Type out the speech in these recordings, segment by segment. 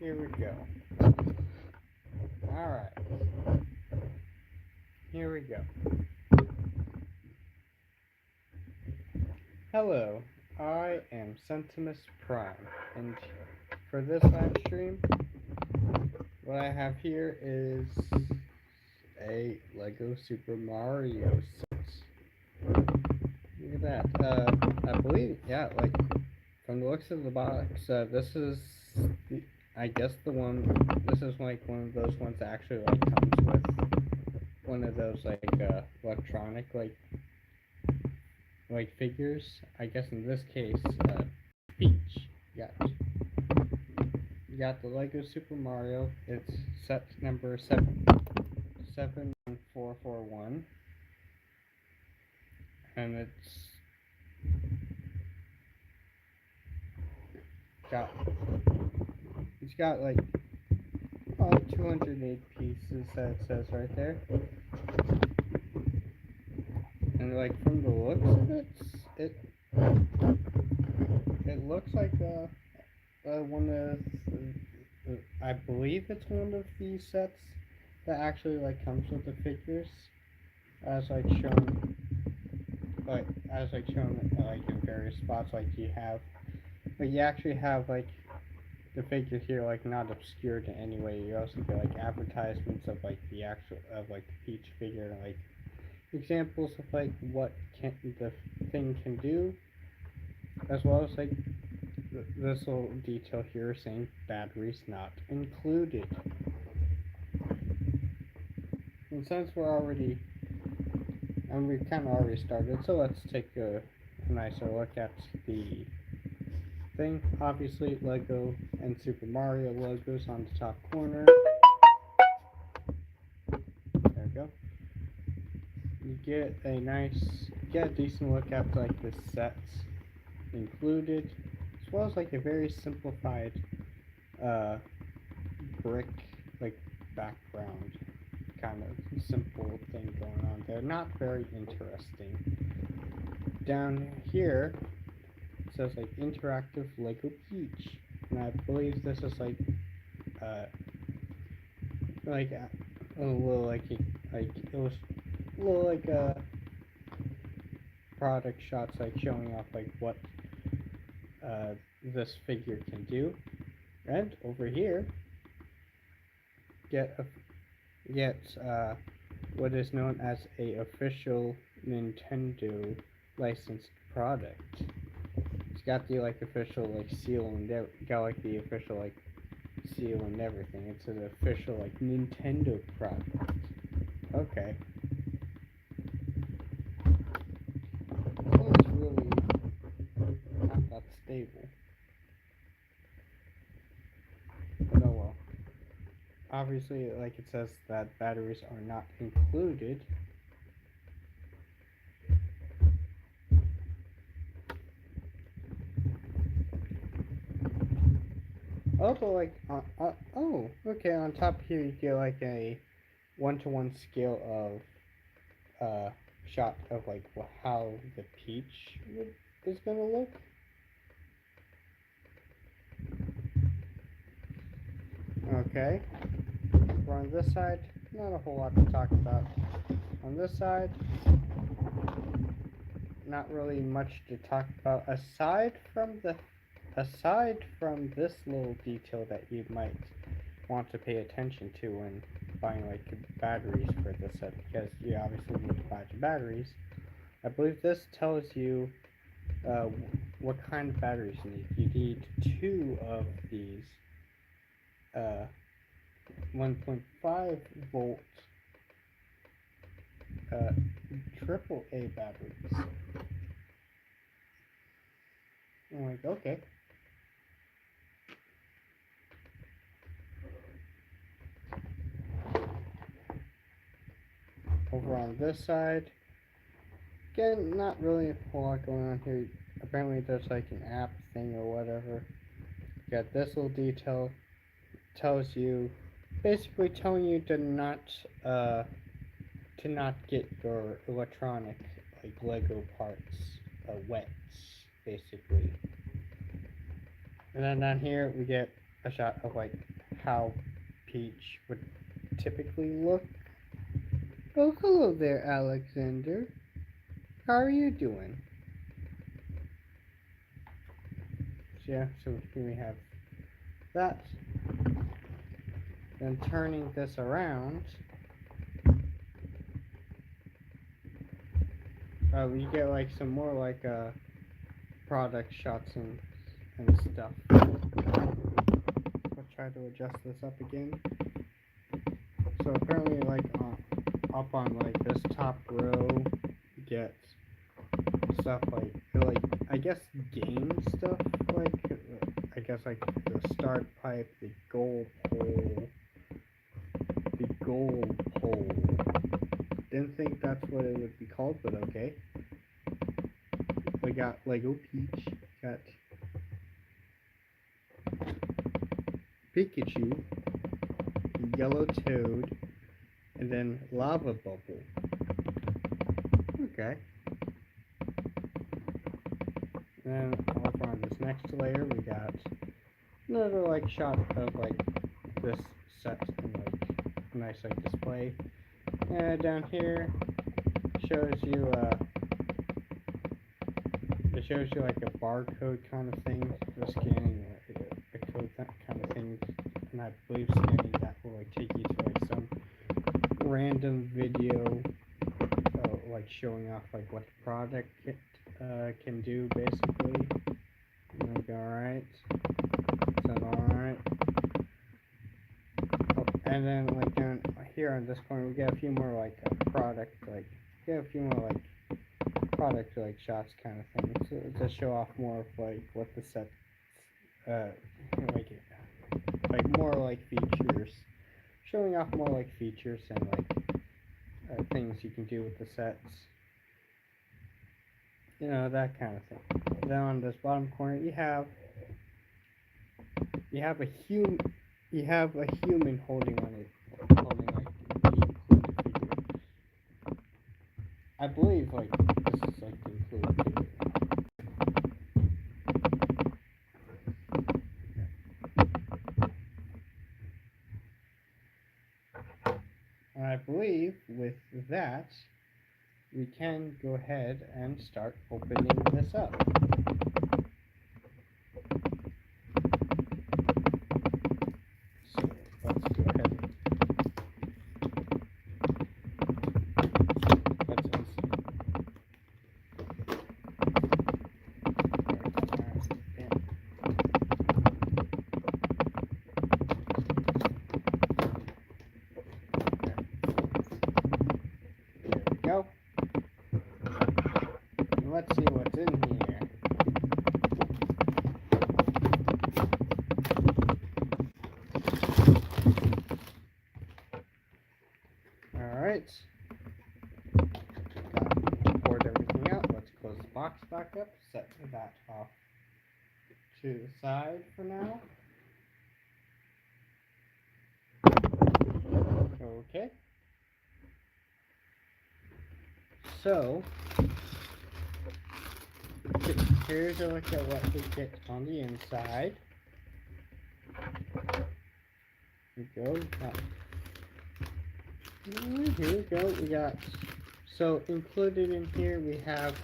Here we go. Alright. Here we go. Hello, I am Sentimus Prime, and for this live stream, what I have here is a Lego Super Mario set. Look at that. I believe, yeah, like, from the looks of the box, this is, I guess this is like one of those ones that actually, like, comes with one of those, like, electronic, like figures. I guess in this case, Peach. You got the Lego Super Mario. It's set number 71441, and got it's got like 208 pieces that it says right there, and like from the looks of it, it looks like one of I believe it's one of these sets that actually like comes with the figures, as like shown like in various spots. Like you actually have like the figure here like not obscured in any way. You also get like advertisements of like the Peach figure, and like examples of like what the thing can do, as well as like this little detail here saying batteries not included. And since we've kind of already started, so let's take a nicer look at the thing. Obviously, Lego and Super Mario logos on the top corner. There we go. You get a decent look at like the sets included, as well as like a very simplified brick like background kind of simple thing going on there. Not very interesting. Down here it says like interactive Lego Peach, and I believe this is like a little product shots like showing off like what this figure can do. And over here get what is known as a official Nintendo licensed product. It's got the like official like seal and got like the official like seal and everything. It's an official like Nintendo product. Okay. It's really not that stable. But oh well. Obviously, like it says that batteries are not included. Also, like, oh, okay, on top here you get like a 1-to-1 scale of shot of like how the Peach is gonna look. Okay, we're on this side, not a whole lot to talk about. On this side, not really much to talk about aside from this little detail that you might want to pay attention to when buying like batteries for this set, because you obviously need to buy the batteries. I believe this tells you what kind of batteries you need. You need 2 of these 1.5 volt AAA batteries. I'm like, okay. Over on this side, again, not really a whole lot going on here. Apparently there's like an app thing or whatever. Got this little detail, basically telling you to not get your electronic like Lego parts wet, basically. And then down here we get a shot of like how Peach would typically look. Oh, hello there, Alexander. How are you doing? So yeah, so here we have that. Then turning this around, you get like some more like product shots and stuff. I'll try to adjust this up again. So apparently, like up on like this top row, you get stuff like I guess game stuff, like I guess like the start pipe, the goal pole. Didn't think that's what it would be called, but okay. We got Lego Peach, got Pikachu, Yellow Toad, and then Lava Bubble. Okay. Then over on this next layer, we got another like shot of like this set and like a nice like display. Down here shows you it shows you like a barcode kind of thing, just scanning the code kind of thing, and I believe scanning that will like take you to like some random video, like showing off like what the product can do basically. Like alright, so alright. Oh, and then like down here on this corner we get a few more like product shots kind of things to show off more of like what the set like more like features, showing off more like features and like things you can do with the sets, you know, that kind of thing. Then on this bottom corner you have a human holding like the included figure. I believe like this is like the included figure. And I believe with that we can go ahead and start opening this up. So let's go ahead. Go. Let's see what's in here. Alright. Poured everything out. Let's close the box back up. Set that off to the side for now. Okay. So, here's a look at what we get on the inside. Here we go. Here we go. We got, so included in here we have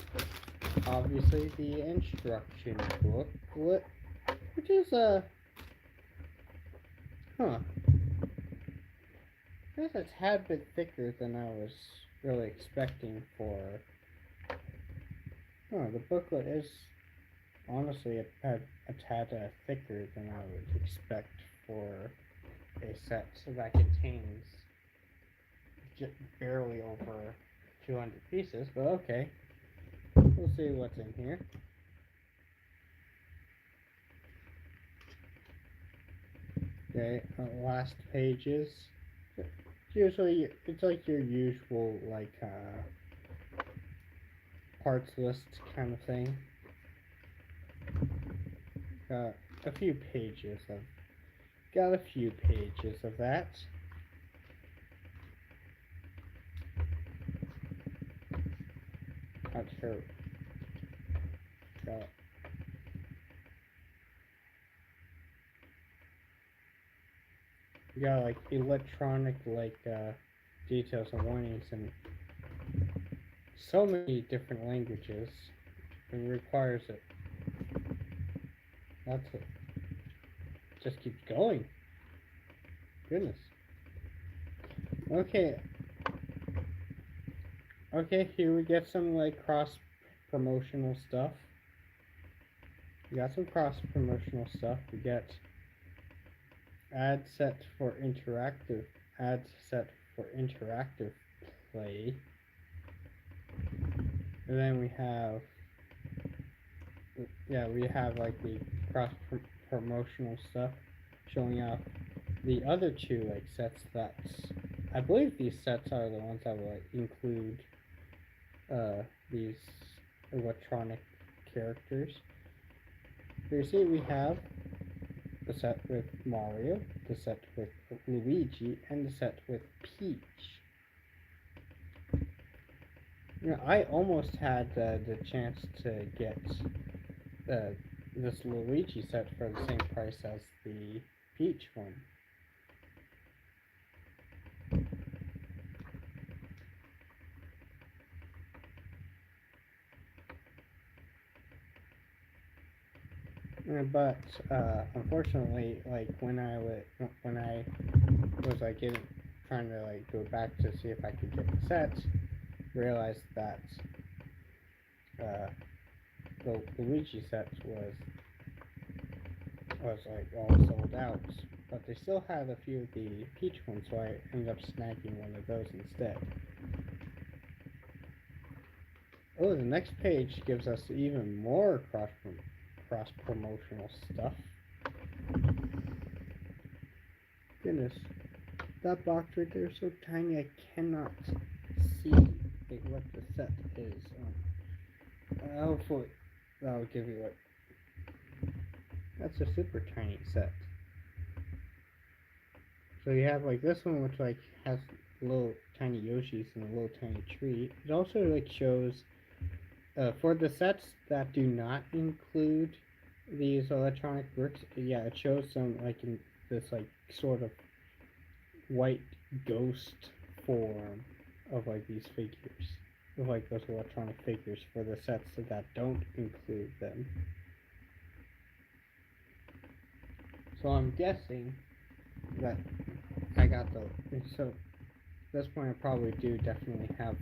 obviously the instruction booklet, which is it's a tad bit thicker than I was really expecting for. The booklet is honestly a tad thicker than I would expect for a set that contains just barely over 200 pieces, but okay. We'll see what's in here. Okay, last pages. Usually, it's like your usual, like, parts list kind of thing. Got a few pages of that. Not sure. Got You got like electronic details and warnings in so many different languages. It requires it. That's it. Just keeps going. Goodness. Okay. Okay, here we get some like cross promotional stuff. We got some cross promotional stuff. We get ad set for interactive play. And then we have like the cross promotional stuff showing off the other two like sets that I believe these sets are the ones that will like, include these electronic characters. Here you see we have the set with Mario, the set with Luigi, and the set with Peach. You know, I almost had the chance to get this Luigi set for the same price as the Peach one. But unfortunately, like when I was like trying to like go back to see if I could get the sets, realized that the Luigi sets was like all sold out. But they still had a few of the Peach ones, so I ended up snagging one of those instead. Oh, the next page gives us even more cross promotional stuff. Goodness, that box right there is so tiny I cannot see what the set is. Hopefully that'll give you like that's a super tiny set. So you have like this one which like has little tiny Yoshis and a little tiny tree. It also like shows for the sets that do not include these electronic bricks, yeah, it shows them like in this like sort of white ghost form of like these figures, of like those electronic figures for the sets that don't include them. So I'm guessing that I got so at this point I probably do definitely have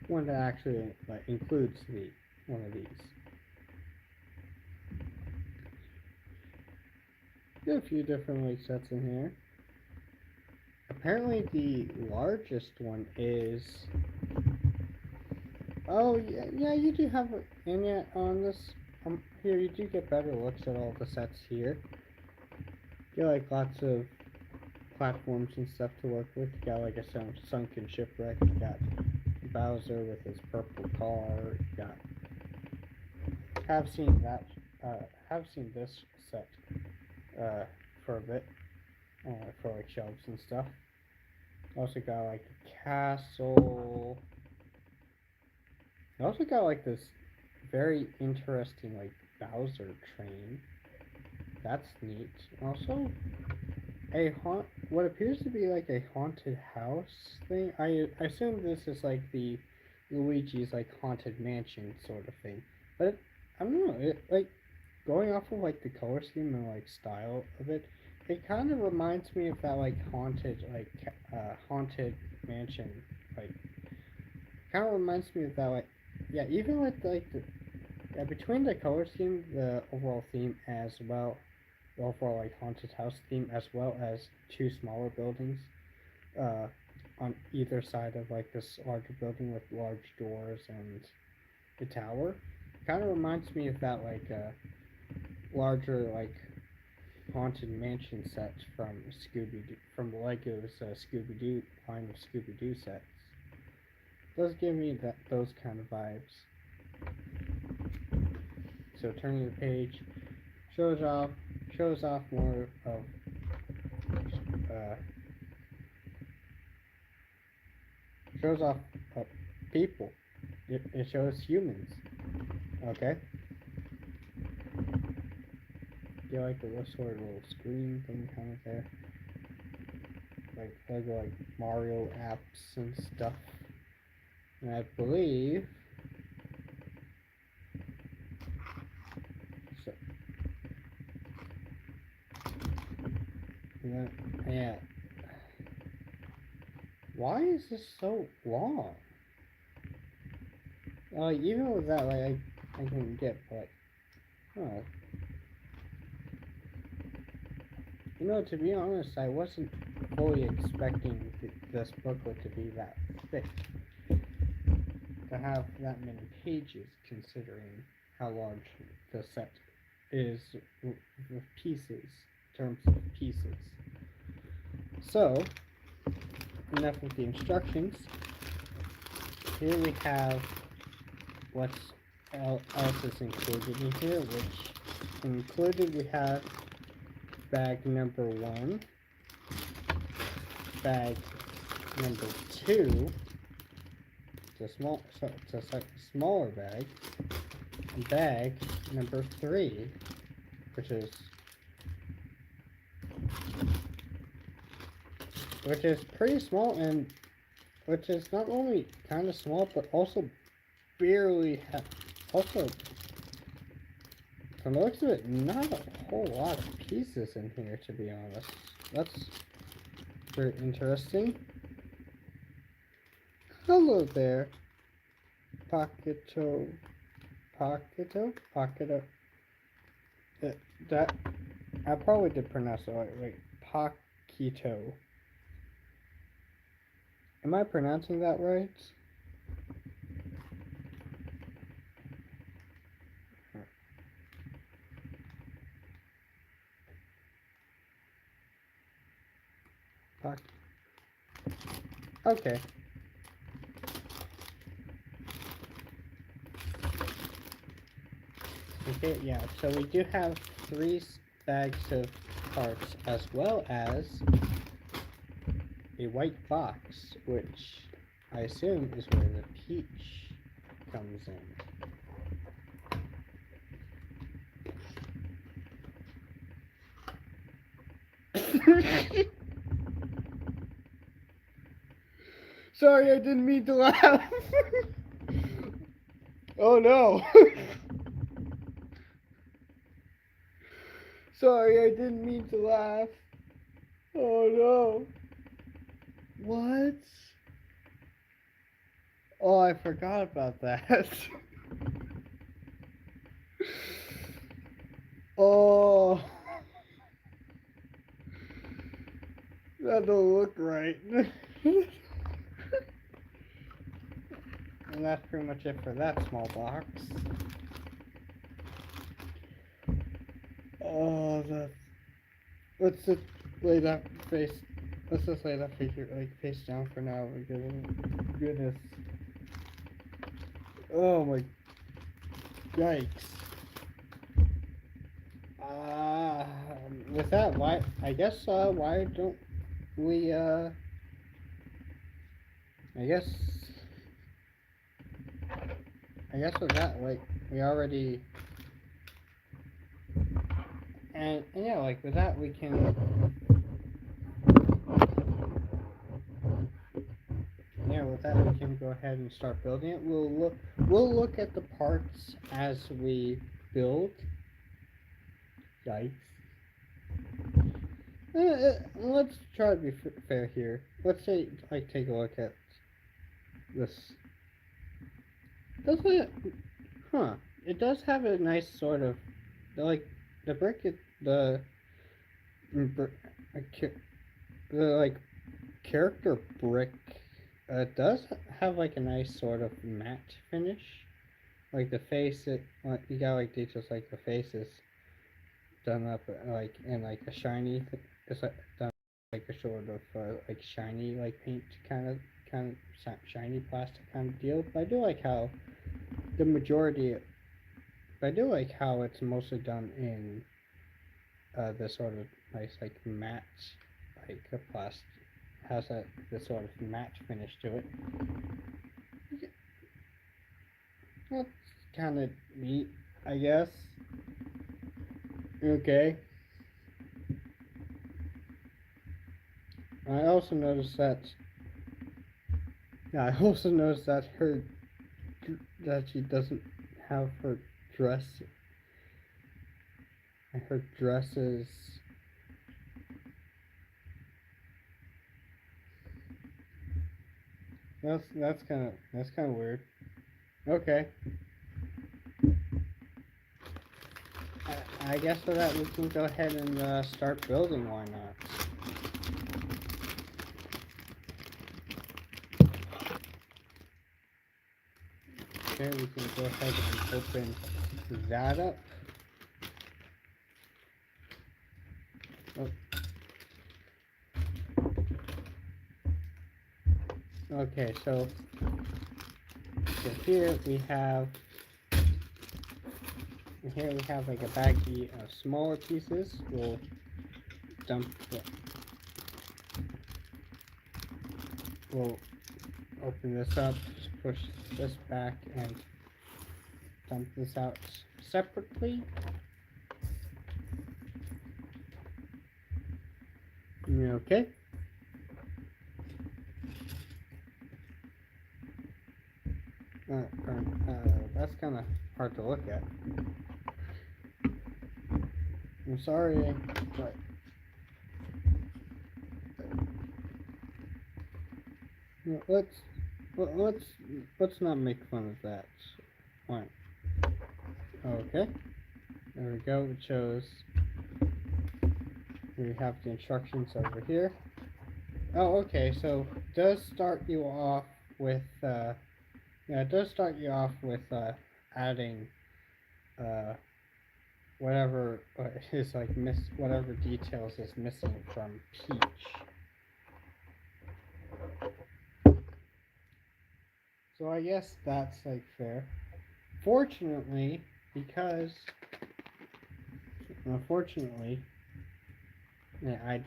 one that actually like includes one of these. There are a few different like sets in here. Apparently the largest one is yeah you do have and yet on this here you do get better looks at all the sets here. You get like lots of platforms and stuff to work with. You got like a sunken shipwreck. You got Bowser with his purple car. You got have seen this set for a bit for like shelves and stuff. Also got like a castle. I also got like this very interesting like Bowser train. That's neat. Also what appears to be like a haunted house thing. I assume this is like the Luigi's like haunted mansion sort of thing. But I don't know. It like going off of like the color scheme and like style of it. It kind of reminds me of that like haunted mansion. Like kind of reminds me of that like yeah. Even with like between the color scheme, the overall theme as well. The overall like haunted house theme as well as two smaller buildings on either side of like this larger building with large doors and the tower kind of reminds me of that like larger like haunted mansion set from from Lego's Scooby-Doo line of Scooby-Doo sets. Does give me those kind of vibes. So turning the page shows off more of shows off people. It shows humans. Okay. You like the sort of little screen thing kind of there. like Lego like Mario apps and stuff. And I believe so. Yeah. Why is this so long? Even with that, like I can get, but oh, to be honest, I wasn't fully expecting this booklet to be that thick, to have that many pages, considering how large the set is with pieces, terms of pieces. So, enough with the instructions. Here we have what else is included in here, which included we have bag number 1, bag number 2, it's a smaller bag, and bag number 3, which is pretty small, and which is not only kind of small but also barely also, from the looks of it, not a whole lot of pieces in here, to be honest. That's very interesting. Hello there, Pocketo. That I probably did pronounce it right. Wait, Pocketo. Am I pronouncing that right? Okay. Okay, yeah, so we do have 3 bags of parts, as well as a white box, which I assume is where the peach comes in. Sorry, I didn't mean to laugh. Oh no. Sorry, I didn't mean to laugh. Oh no. What? Oh, I forgot about that. Oh. That don't look right. And that's pretty much it for that small box. Oh, let's just lay that face. Let's just lay that face down for now. Because goodness. Oh my. Yikes. With that, why don't we I guess with that, like, we already, and yeah, like, with that we can, go ahead and start building it. We'll look at the parts as we build. Yikes. Let's try to be fair here. Let's say, like, take a look at this. Does it? Huh. It does have a nice sort of, like, the brick, the like, character brick, does have, like, a nice sort of matte finish. Like, the face, you got, like, details like the face is done up, like, in, like, a shiny, it's like, done like a sort of, like, shiny, like, paint kind of shiny plastic kind of deal. But I do like how the majority, I do like how it's mostly done in this sort of nice, like, matte, like, a plastic, has this sort of matte finish to it. That's kind of neat, I guess. Okay. I also noticed that. Yeah, I also noticed that that she doesn't have her dress. Her dresses. That's kind of weird. Okay. I guess for that we can go ahead and start building. Why not? Okay, we can go ahead and open that up. Oh. Okay, so here we have like a baggie of smaller pieces. We'll dump the, we'll open this up, just push this back and dump this out separately. Okay. That's kind of hard to look at. I'm sorry, but let's not make fun of that. Fine. Okay. There we go. It shows. We have the instructions over here. Oh, okay. So it does start you off with it does start you off with adding whatever is like whatever details is missing from Peach. So I guess that's like fair. Fortunately, because unfortunately, yeah,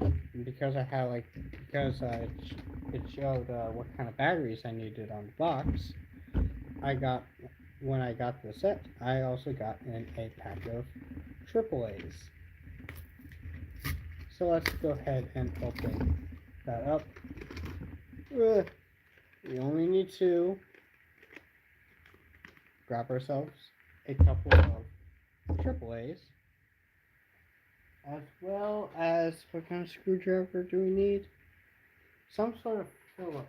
because I had because it showed what kind of batteries I needed on the box. When I got the set, I also got in a pack of AAAs. So let's go ahead and open that up. We only need to grab ourselves a couple of AAAs, as well as what kind of screwdriver do we need? Some sort of Phillips.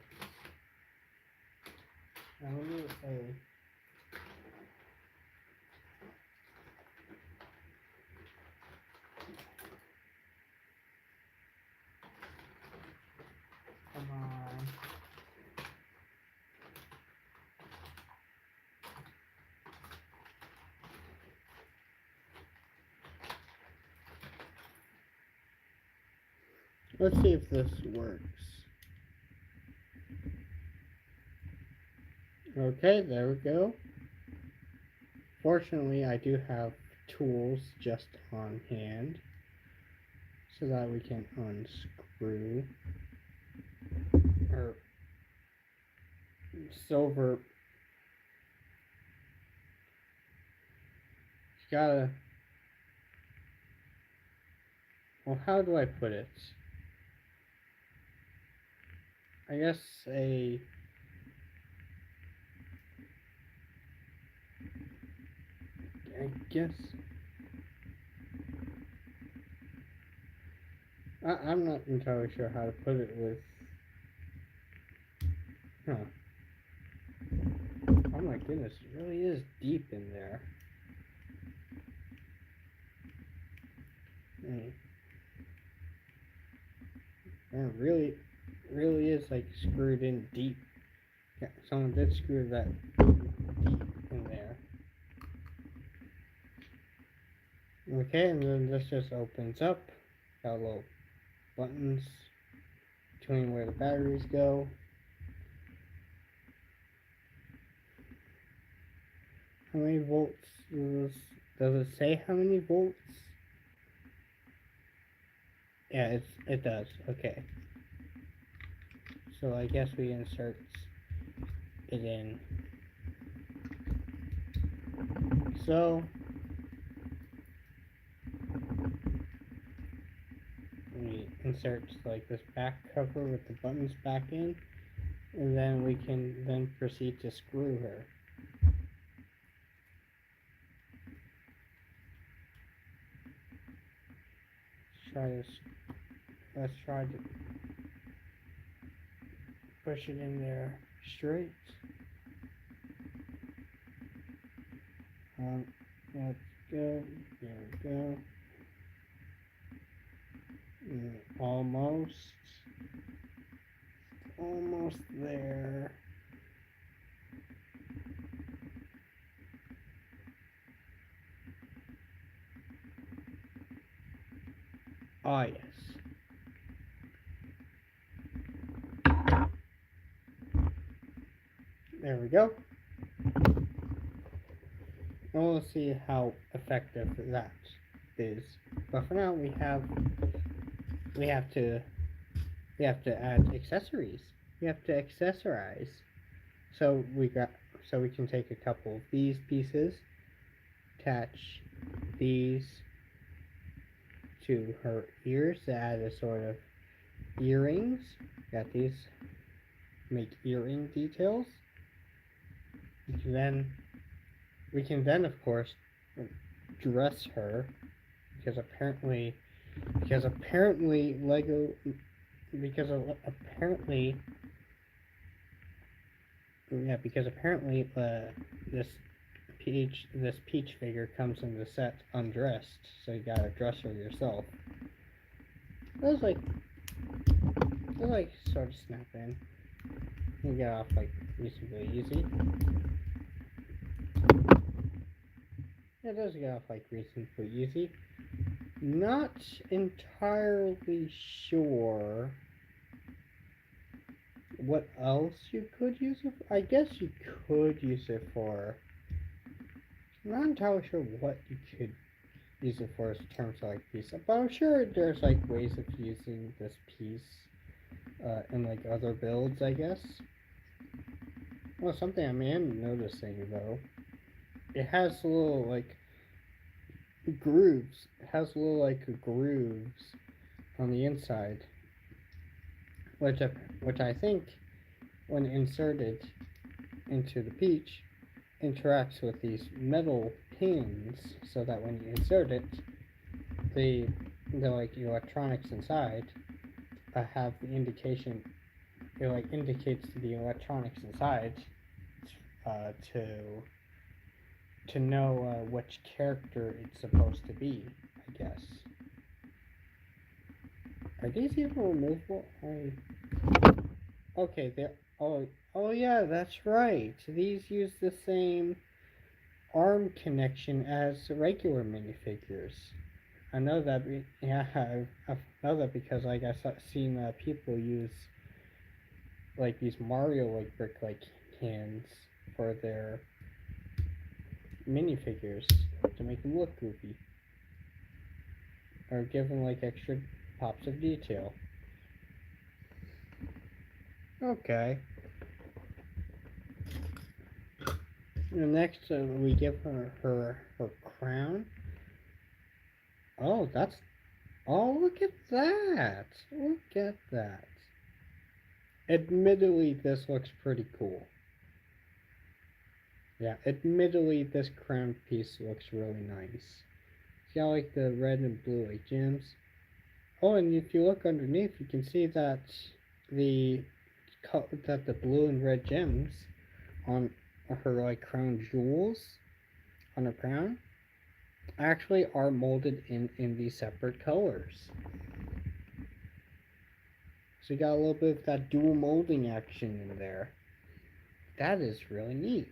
Now we need a come on. Let's see if this works. Okay, there we go. Fortunately, I do have tools just on hand so that we can unscrew our silver. You gotta. Well, how do I put it? I guess a. I guess. I'm not entirely sure how to put it with. Huh. Oh my goodness, it really is deep in there. And it really is like screwed in deep. Yeah, someone did screw that deep in there. Okay, and then this just opens up. Got little buttons between where the batteries go. How many volts does it say how many volts? Yeah, it does. Okay. So I guess we insert it in. So we insert like this back cover with the buttons back in, and then we can then proceed to screw her. Try this. Let's try to push it in there straight. Let's go. There we go. Almost there. Ah, yes. There we go. And we'll see how effective that is. But for now, we have to add accessories. We have to accessorize. So we can take a couple of these pieces, attach these to her ears to add a sort of earrings. Got these, make earring details. We can then of course dress her because apparently this peach figure comes in the set undressed, so you gotta dress her yourself. Those like sort of snap in. You get off like reasonably easy. It does get off like reasonably easy. Not entirely sure what else you could use it for. I guess you could use it for. I'm not entirely sure what you could use it for in terms of like piece, but I'm sure there's like ways of using this piece in like other builds, I guess. Well, something I am noticing though, it has little like grooves. It has little like grooves on the inside, which I think, when inserted into the peach, interacts with these metal pins, so that when you insert it, the like electronics inside have the indication. It like indicates to the electronics inside to know which character it's supposed to be, I guess. Are these even removable? Okay, they're. Oh yeah, that's right. These use the same arm connection as regular minifigures. I know that. I know that because like I've seen people use like these Mario like brick like hands for their minifigures to make them look goofy, or give them like extra pops of detail. Okay. And next, we give her crown. Oh, that's. Oh, look at that! Look at that. Admittedly, this looks pretty cool. Yeah, admittedly, this crown piece looks really nice. See how like the red and blue like gems. Oh, and if you look underneath, you can see that the blue and red gems on her like crown jewels on her crown actually are molded in these separate colors. So you got a little bit of that dual molding action in there. That is really neat.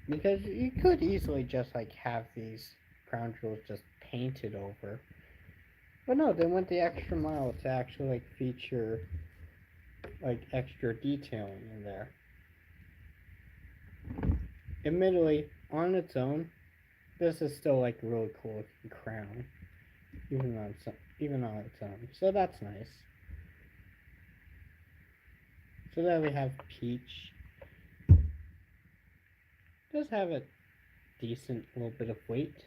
Because you could easily just like have these crown jewels just painted over. But no, they went the extra mile to actually like feature like extra detailing in there. Admittedly, on its own, this is still like a really cool looking crown, even on its own. So that's nice. So there we have Peach. Does have a decent little bit of weight.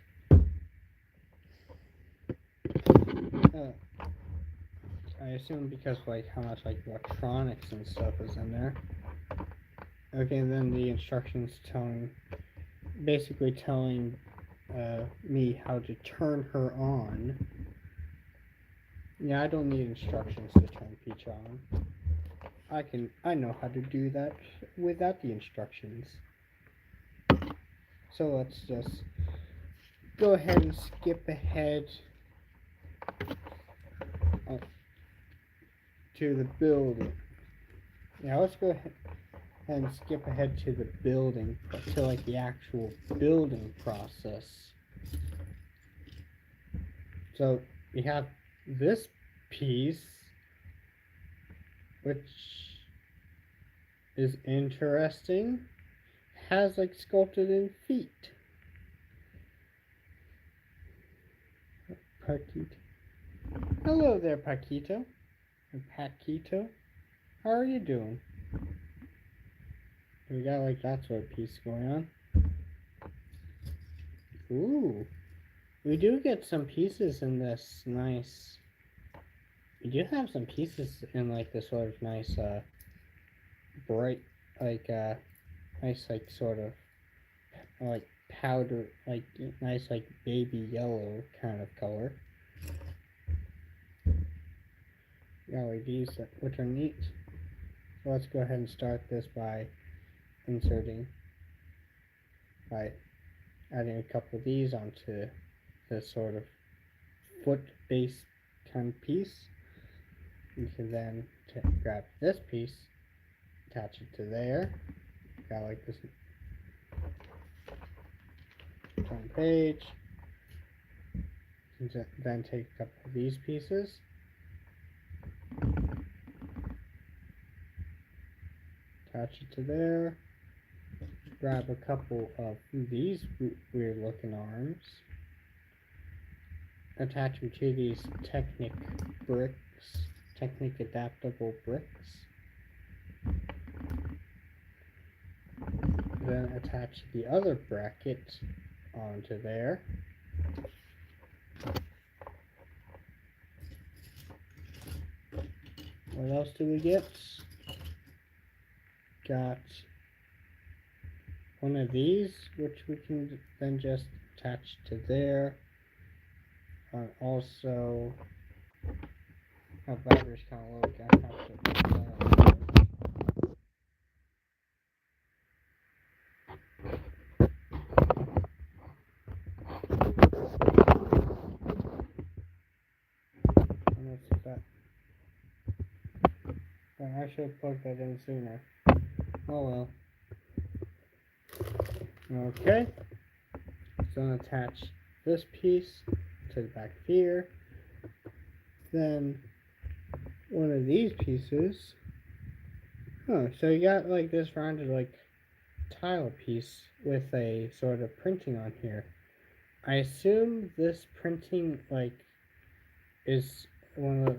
Uh, I assume because like how much like electronics and stuff is in there. Okay, and then the instructions basically telling me how to turn her on. Yeah, I don't need instructions to turn Peach on. I know how to do that without the instructions. So let's just go ahead and skip ahead to the building. Yeah, let's go ahead and skip ahead to the building, to like the actual building process. So we have this piece, which is interesting, has like sculpted in feet. Paquito. Hello there, Paquito. Paquito. How are you doing? We got like that sort of piece going on. Ooh. We do get some pieces in this nice. We do have some pieces in like this sort of nice, bright, like, nice, like, sort of, like, powder, like, nice, like, baby yellow kind of color. LEDs, which are neat. So let's go ahead and start this by by adding a couple of these onto this sort of foot base kind of piece. You can then grab this piece, attach it to there. Got like this turn page. And then take a couple of these pieces. Attach it to there. Grab a couple of these weird looking arms. Attach them to these Technic adaptable bricks. Then attach the other bracket onto there. What else do we get? Got one of these, which we can then just attach to there. Also, our battery's kind of low. I have to put that. That. I should have plugged that in sooner. Oh well. Okay. So attach this piece to the back here. Then one of these pieces. Oh, so you got like this rounded like tile piece with a sort of printing on here. I assume this printing like is one of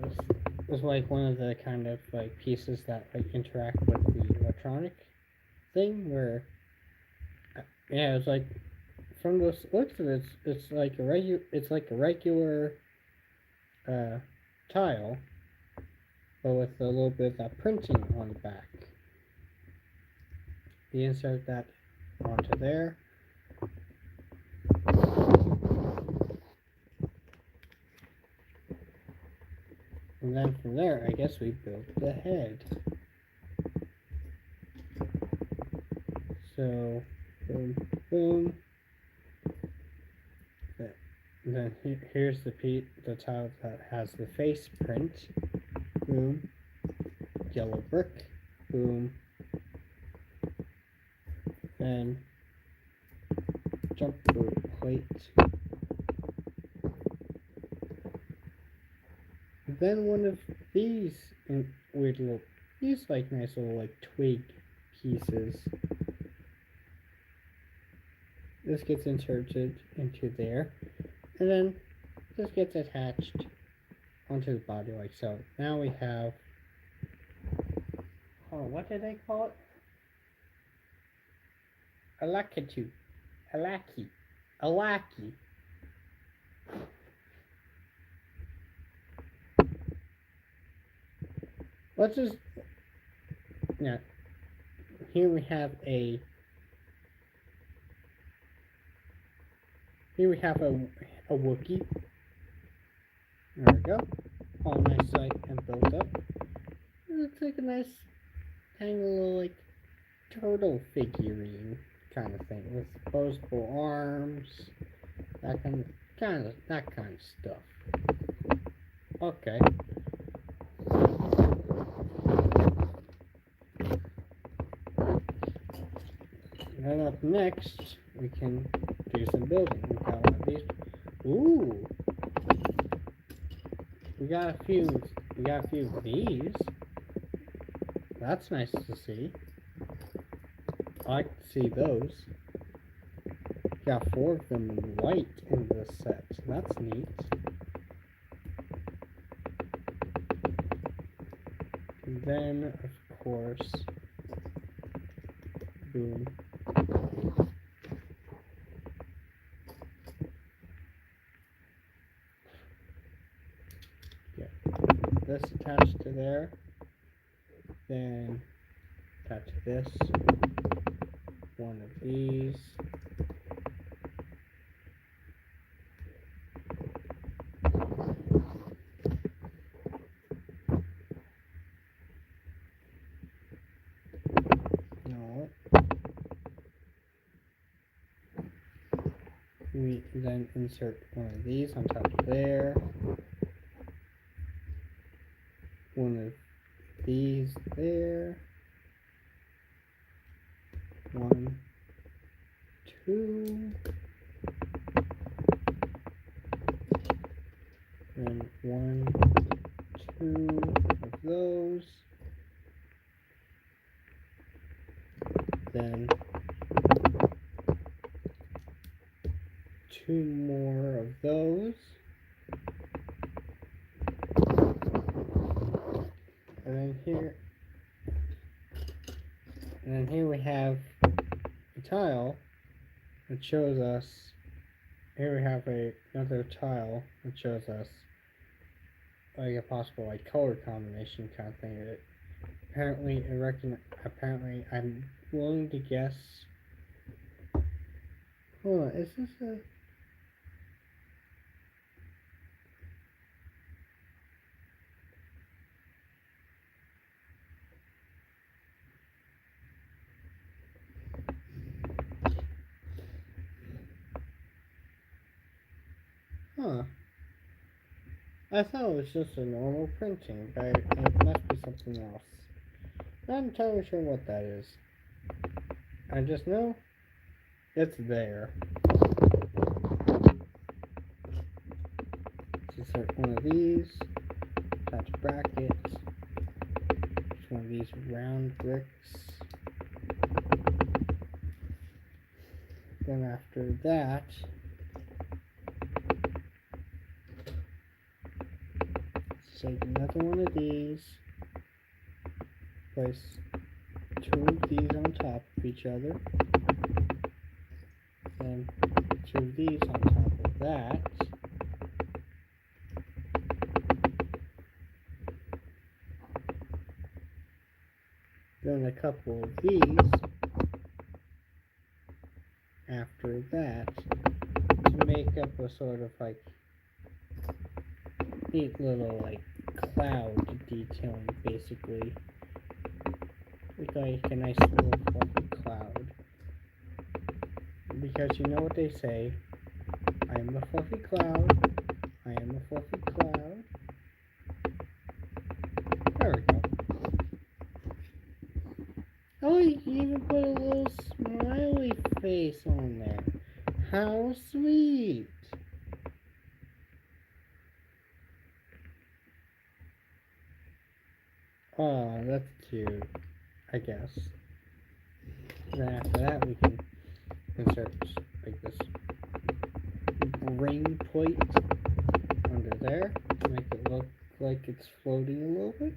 the kind of like pieces that like interact with the electronic thing where yeah, it's like from the looks of it, it's like a regular tile, but with a little bit of that printing on the back. You insert that onto there. And then from there, I guess we build the head. So, boom, boom. Then here's the tile that has the face print. Boom. Yellow brick. Boom. Then jumper plate. Then one of these weird little, these like nice little like twig pieces. This gets inserted into there, and then this gets attached onto the body like so. Now we have, oh, what did they call it? A lackey. let's just, yeah, here we have a, a Wookiee. There we go. All nice and built up. It looks like a nice, tiny little, like, turtle figurine kind of thing with opposable arms, that kind of stuff. Okay. Then up next, we can do some building. We got one of these. Ooh, we got a few of these. That's nice to see. I like to see those. Got 4 of them in white in this set. That's neat. And then, of course, boom. Get this attached to there. Then attach this. One of these. We then insert one of these on top of there. One of these there. 1, 2. Then 1, 2 of those. Then 2 more of those. And then here we have a tile that shows us, here we have another tile that shows us like a possible like color combination kind of thing. Apparently I'm willing to guess. Hold on, is this a... Huh. I thought it was just a normal printing, but it must be something else. Not entirely sure what that is. I just know it's there. Let's insert one of these, attach brackets, one of these round bricks. Then after that, take another one of these, place 2 of these on top of each other, and 2 of these on top of that. Then a couple of these after that to make up a sort of like neat little like cloud detailing, basically. Like a nice little fluffy cloud. Because you know what they say, I am a fluffy cloud, I am a fluffy cloud. There we go. Oh, you can even put a little smiley face on there. How sweet! Oh, that's cute, I guess. Then after that we can insert like this ring plate under there to make it look like it's floating a little bit.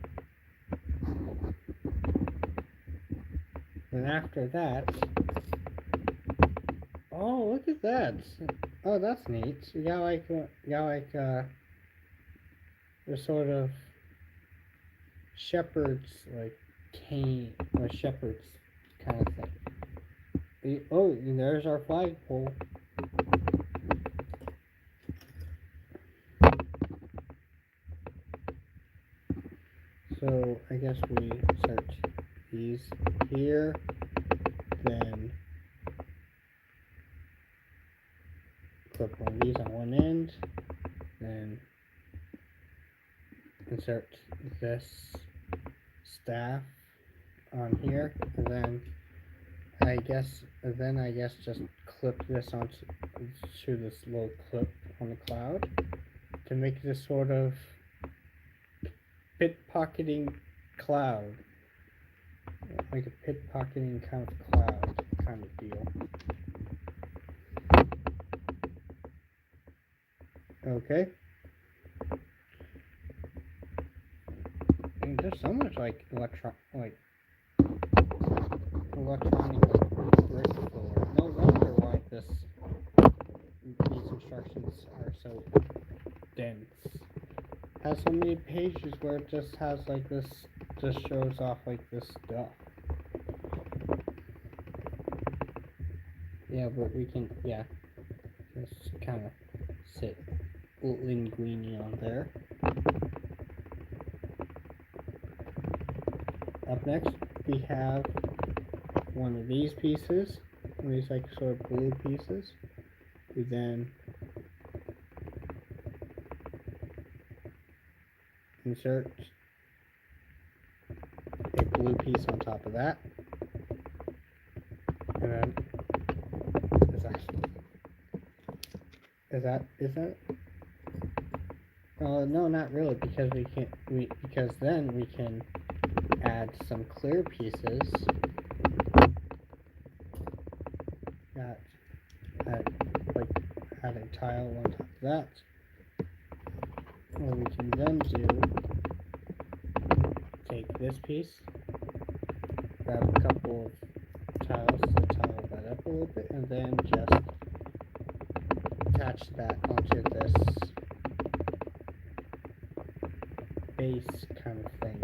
Then after that, oh, look at that! Oh, that's neat. You got like a sort of shepherd's like cane or shepherd's kind of thing. Oh, and there's our flagpole. So I guess we search these here, then clip one of these on one end, then insert this staff on here, and then I guess just clip this onto this little clip on the cloud to make this sort of pickpocketing cloud, like a pickpocketing kind of cloud kind of deal. Okay. And there's so much like electronic brick filler. No wonder why these instructions are so dense. Has so many pages where it just has like this, just shows off like this stuff. Yeah, but we can, just kind of sit linguini on there. Up next, we have one of these pieces, these like sort of blue pieces. We then insert a blue piece on top of that, and then is that no, not really, because because then we can add some clear pieces add a tile on top of that. What we can then do, take this piece, grab a couple of tiles to tile that up a little bit, and then just attach that onto this base kind of thing.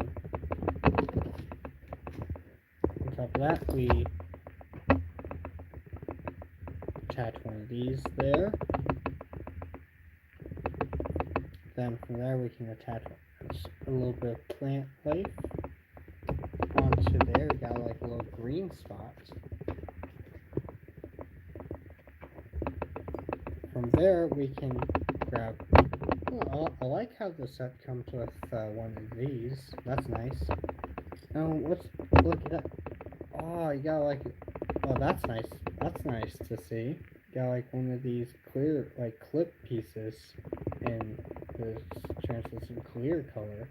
On top of that, we attach one of these there. Then from there we can attach a little bit of plant life onto there. We got like a little green spot. From there we can grab, I like how the set comes with one of these. That's nice. Oh, look at that. Oh, you got like, oh, that's nice. That's nice to see. You got like one of these clear, like clip pieces in this translucent clear color.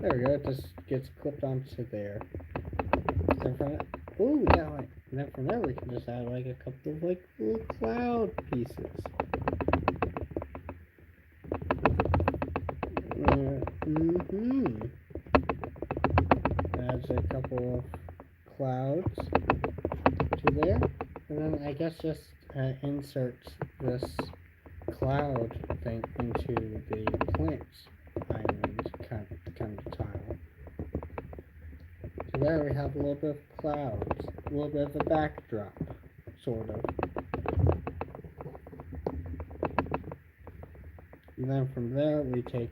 There we go. It just gets clipped onto there. Then from that, ooh, yeah, like, and then from there we can just add like a couple of like little cloud pieces. Adds a couple of clouds to there, and then I guess just insert this cloud thing into the plants island kind of tile. So there we have a little bit of clouds, a little bit of a backdrop, sort of. And then from there we take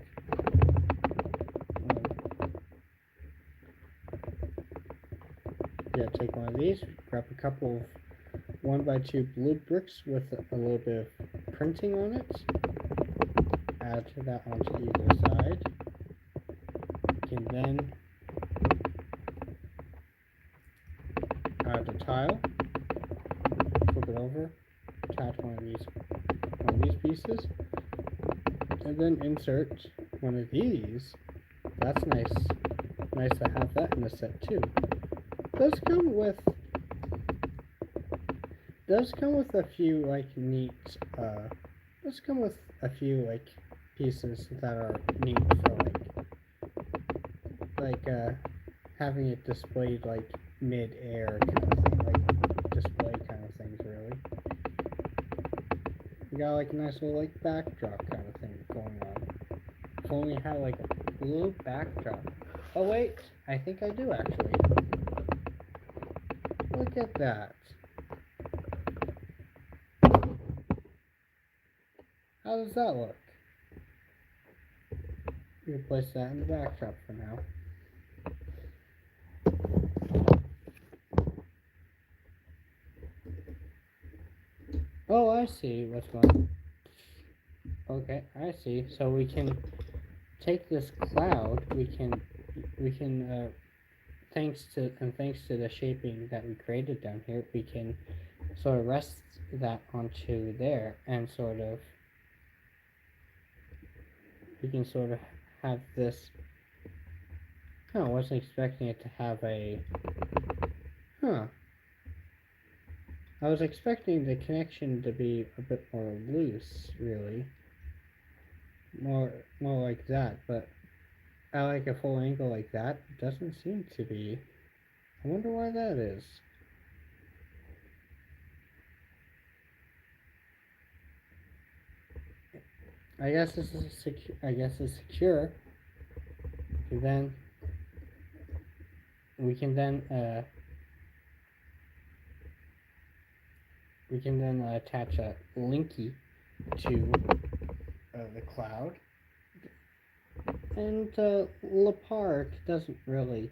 take one of these, grab a couple of 1x2 blue bricks with a little bit of printing on it, add that onto either side. You can then add a tile, flip it over, attach one of these pieces, and then insert one of these. That's nice to have that in the set too. Does come with a few like neat does come with a few like pieces that are neat for like having it displayed like mid-air kind of thing, like display kind of things really. You got like a nice little like backdrop kind of thing going on if only I had like a blue backdrop. Oh wait, I think I do actually. Look at that. How does that look? We can place that in the backdrop for now. Oh, I see what's going on. Okay, I see. So we can take this cloud, we can thanks to the shaping that we created down here, we can sort of rest that onto there and we can sort of have this. Oh, I wasn't expecting it to have a I was expecting the connection to be a bit more loose, really. More like that, but I like a full angle like that. It doesn't seem to be. I wonder why that is. I guess this is secure. I guess it's secure. And then we can then attach a linky to the cloud. And Lepark doesn't really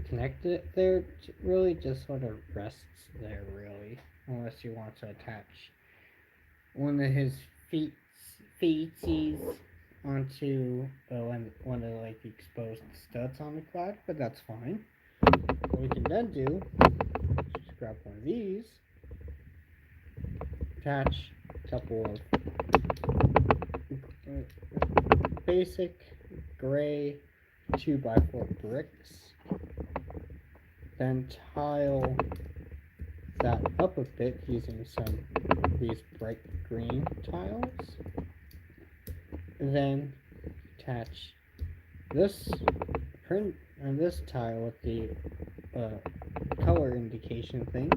connect it there. It really just sort of rests there, really, unless you want to attach one of his feetsies onto one of like the exposed studs on the cloud, but that's fine. What we can then do is just grab one of these, attach a couple of basic gray 2x4 bricks, then tile that up a bit using some of these bright green tiles, then attach this print and this tile with the color indication thing,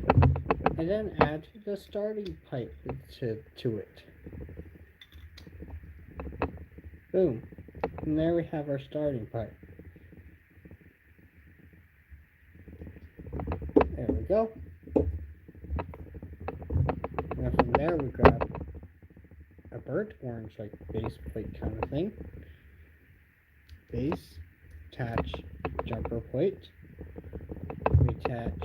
and then add the starting pipe to it. Boom. And there we have our starting pipe. There we go. Now from there we grab a burnt orange like base plate kind of thing. Base, attach jumper plate. We attach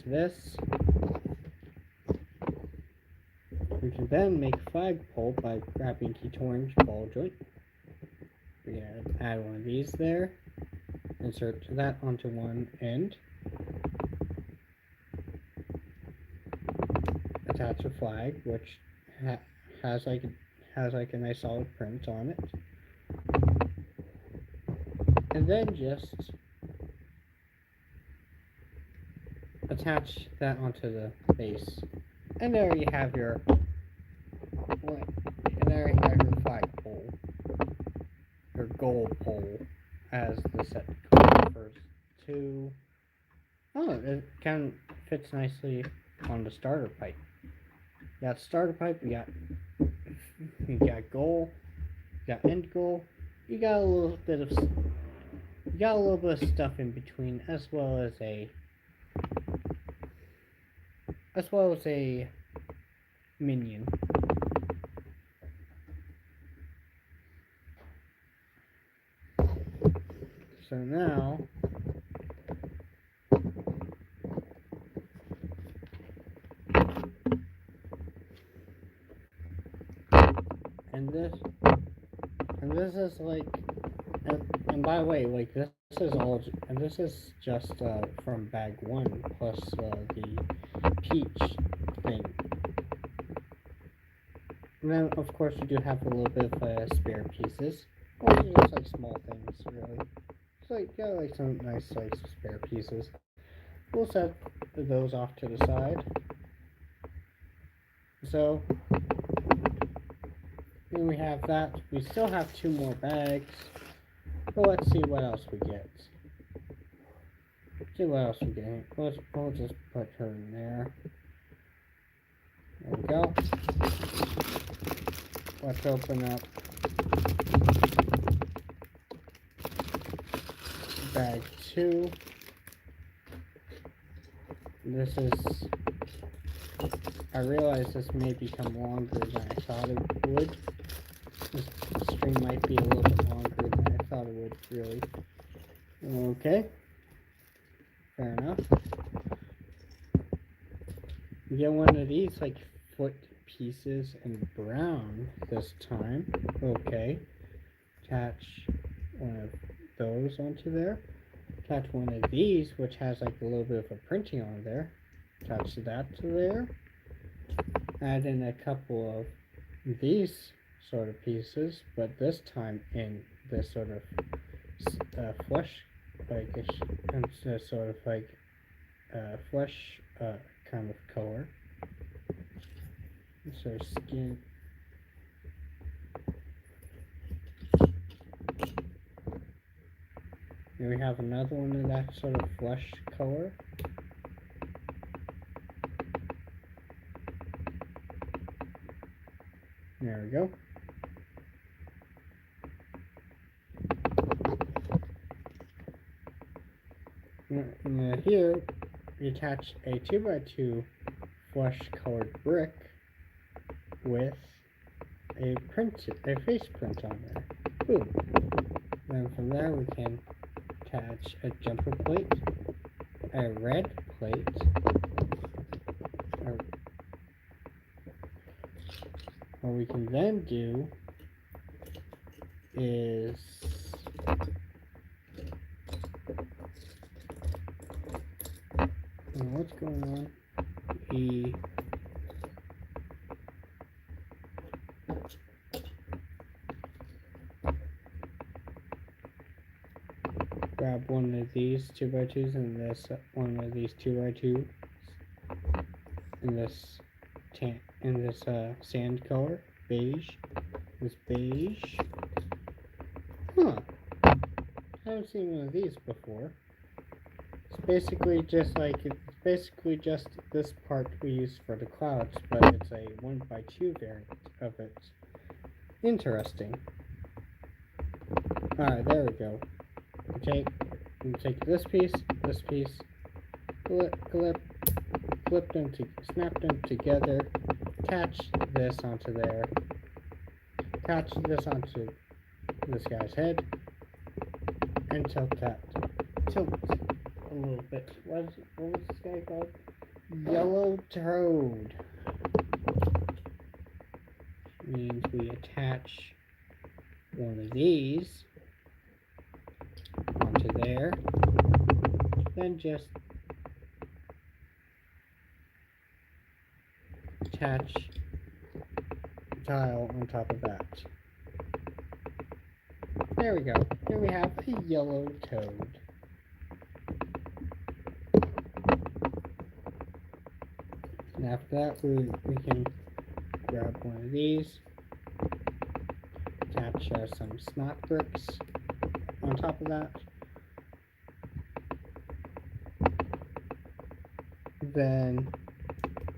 this. We can then make a flagpole by grabbing the orange ball joint. We're going to add one of these there. Insert that onto one end. Attach a flag, which has like a nice solid print on it. And then just attach that onto the base. And there you have your flagpole, your goal pole, as the set refers to. Oh, it kind of fits nicely on the starter pipe. You got starter pipe, you got goal, you got end goal, you got a little bit of stuff in between, as well as a minion. So now and this is like, and by the way, like this is just from bag 1 plus the peach thing. And then of course we do have a little bit of spare pieces. Those are just like small things, really. It's like, yeah, like some nice like spare pieces. We'll set those off to the side. So here we have that. We still have 2 more bags. But let's see what else we get. see what else we get. We'll just put her in there. There we go. Let's open up bag 2. This is, I realize this may become longer than I thought it would. This stream might be a little bit longer than I thought it would, really. Okay. Fair enough. You get one of these, like, foot pieces in brown this time. Okay. Attach one of those onto there. Attach one of these, which has, like, a little bit of a printing on there. Attach that to there. Add in a couple of these sort of pieces, but this time in this sort of flesh, like a sort of like flesh kind of color. So skin. Here we have another one of that sort of flesh color. There we go. Now here, we attach a 2x2 flesh-colored brick with a face print on there. Boom. Then from there we can attach a jumper plate, a red plate, what we can then do is what's going on? Grab one of these 2x2s and this one of these 2x2s in this sand color, beige. This beige. Huh. I haven't seen one of these before. It's basically just this part we use for the clouds, but it's a 1x2 variant of it. Interesting. Alright, there we go. We take this piece, snap them together, attach this onto there, attach this onto this guy's head, and tilt a little bit. What was this guy called? Yellow Toad. Means we attach one of these onto there, then just attach the tile on top of that. There we go. Here we have a yellow toad. And after that, we can grab one of these, attach some snot bricks on top of that. Then,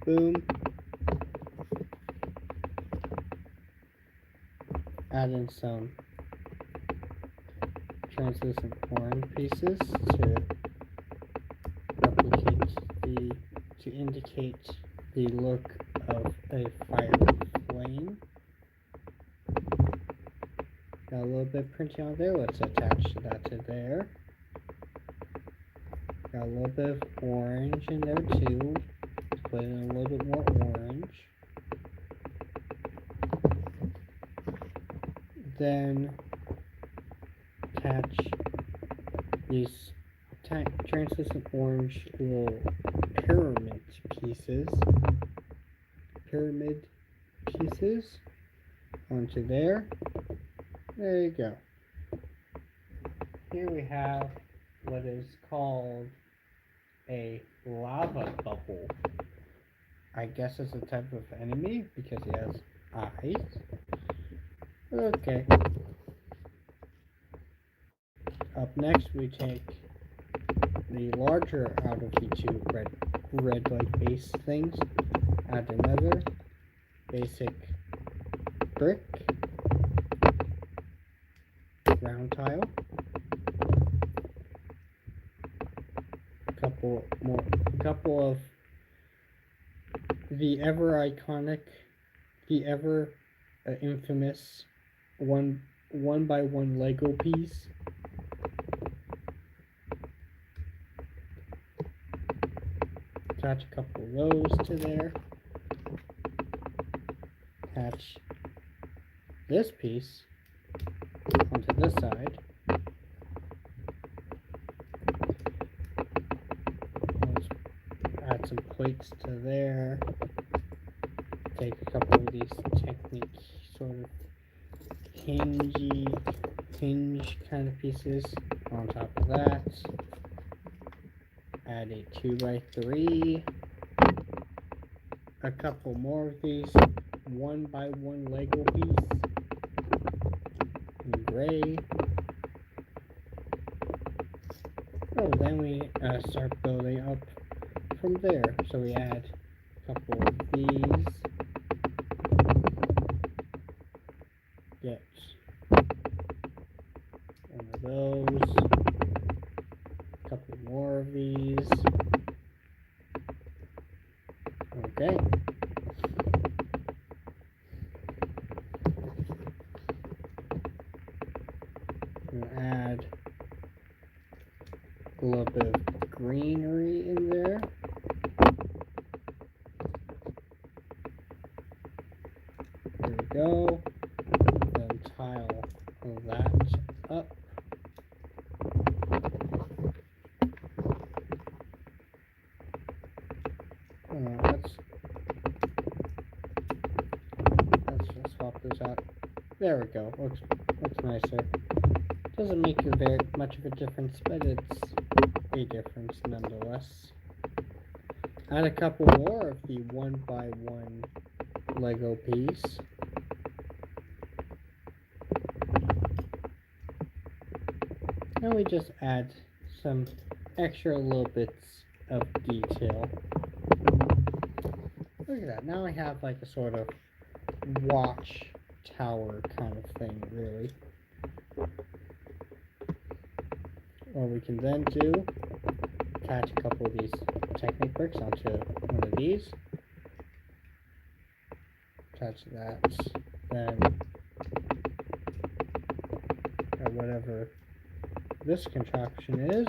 boom, add in some translucent orange pieces to indicate the look of a fiery flame. Got a little bit printing on there. Let's attach that to there. Got a little bit of orange in there too. Let's put in a little bit more orange. Then attach these translucent orange little pyramid pieces onto there. There you go. Here we have what is called a lava bubble. I guess it's a type of enemy because he has eyes. Okay. Up next we take the larger out of the two red like base things, add another basic brick ground tile, a couple of the ever iconic, the ever infamous one by one Lego piece. Attach a couple of those to there. Attach this piece onto this side. Let's add some plates to there. Take a couple of these Technic sort of hinge kind of pieces on top of that. Add a 2x3. A couple more of these 1 by 1 Lego piece in gray. Oh, then we start building up from there. So we add a couple of these. Get one of those. A couple more of these. Okay. And add a little bit of greenery in there. There we go. Then tile that up. Let's just swap this out. There we go. Looks nicer. Doesn't make very much of a difference, but it's a difference nonetheless. Add a couple more of the 1 by 1 Lego piece. And we just add some extra little bits of detail. Look at that. Now I have like a sort of watch tower kind of thing, really. What we can then do, attach a couple of these Technic bricks onto one of these. Attach that, then whatever this contraption is,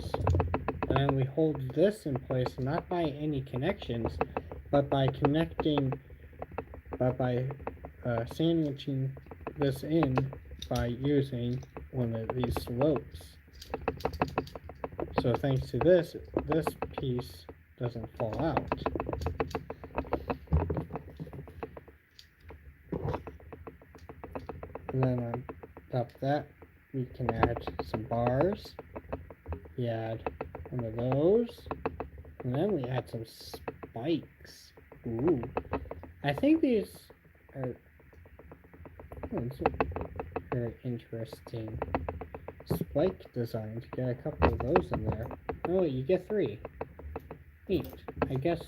and then we hold this in place not by any connections, but by sandwiching this in by using one of these slopes. So thanks to this piece doesn't fall out. And then on top of that, we can add some bars. We add one of those. And then we add some spikes. Ooh. I think these are very interesting spike designs. Get a couple of those in there. Oh, you get 3. Neat. I guess.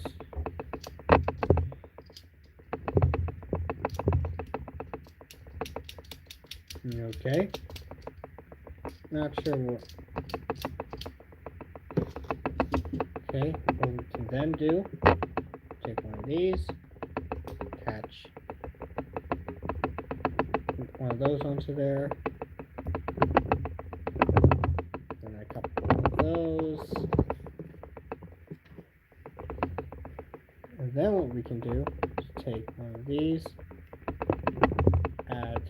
Okay. Not sure what. Okay, what we can then do, take one of these, attach one of those onto there, then a couple of those, and then what we can do is take one of these, add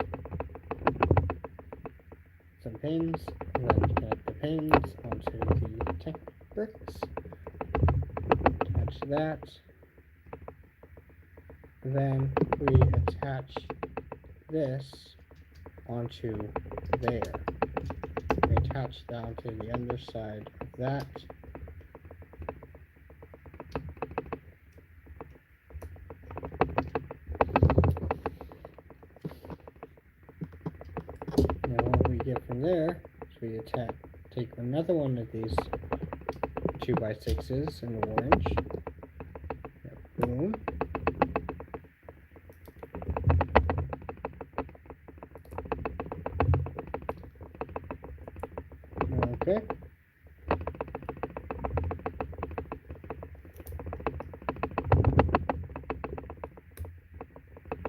some pins, and then connect the pins onto the Technic bricks. Attach that. Then we attach this onto there. We attach down to the underside of that. Now what we get from there is we take another one of these 2x6s in orange. Yep, boom. Okay.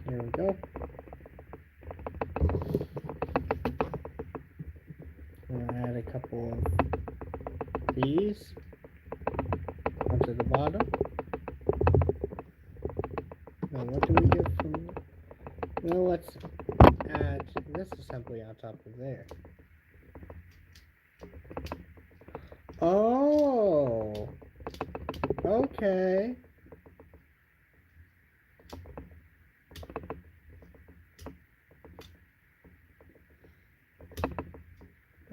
There we go. We'll add a couple of these onto the bottom. Now what do we get from... Well, let's add this assembly on top of there. Oh! Okay.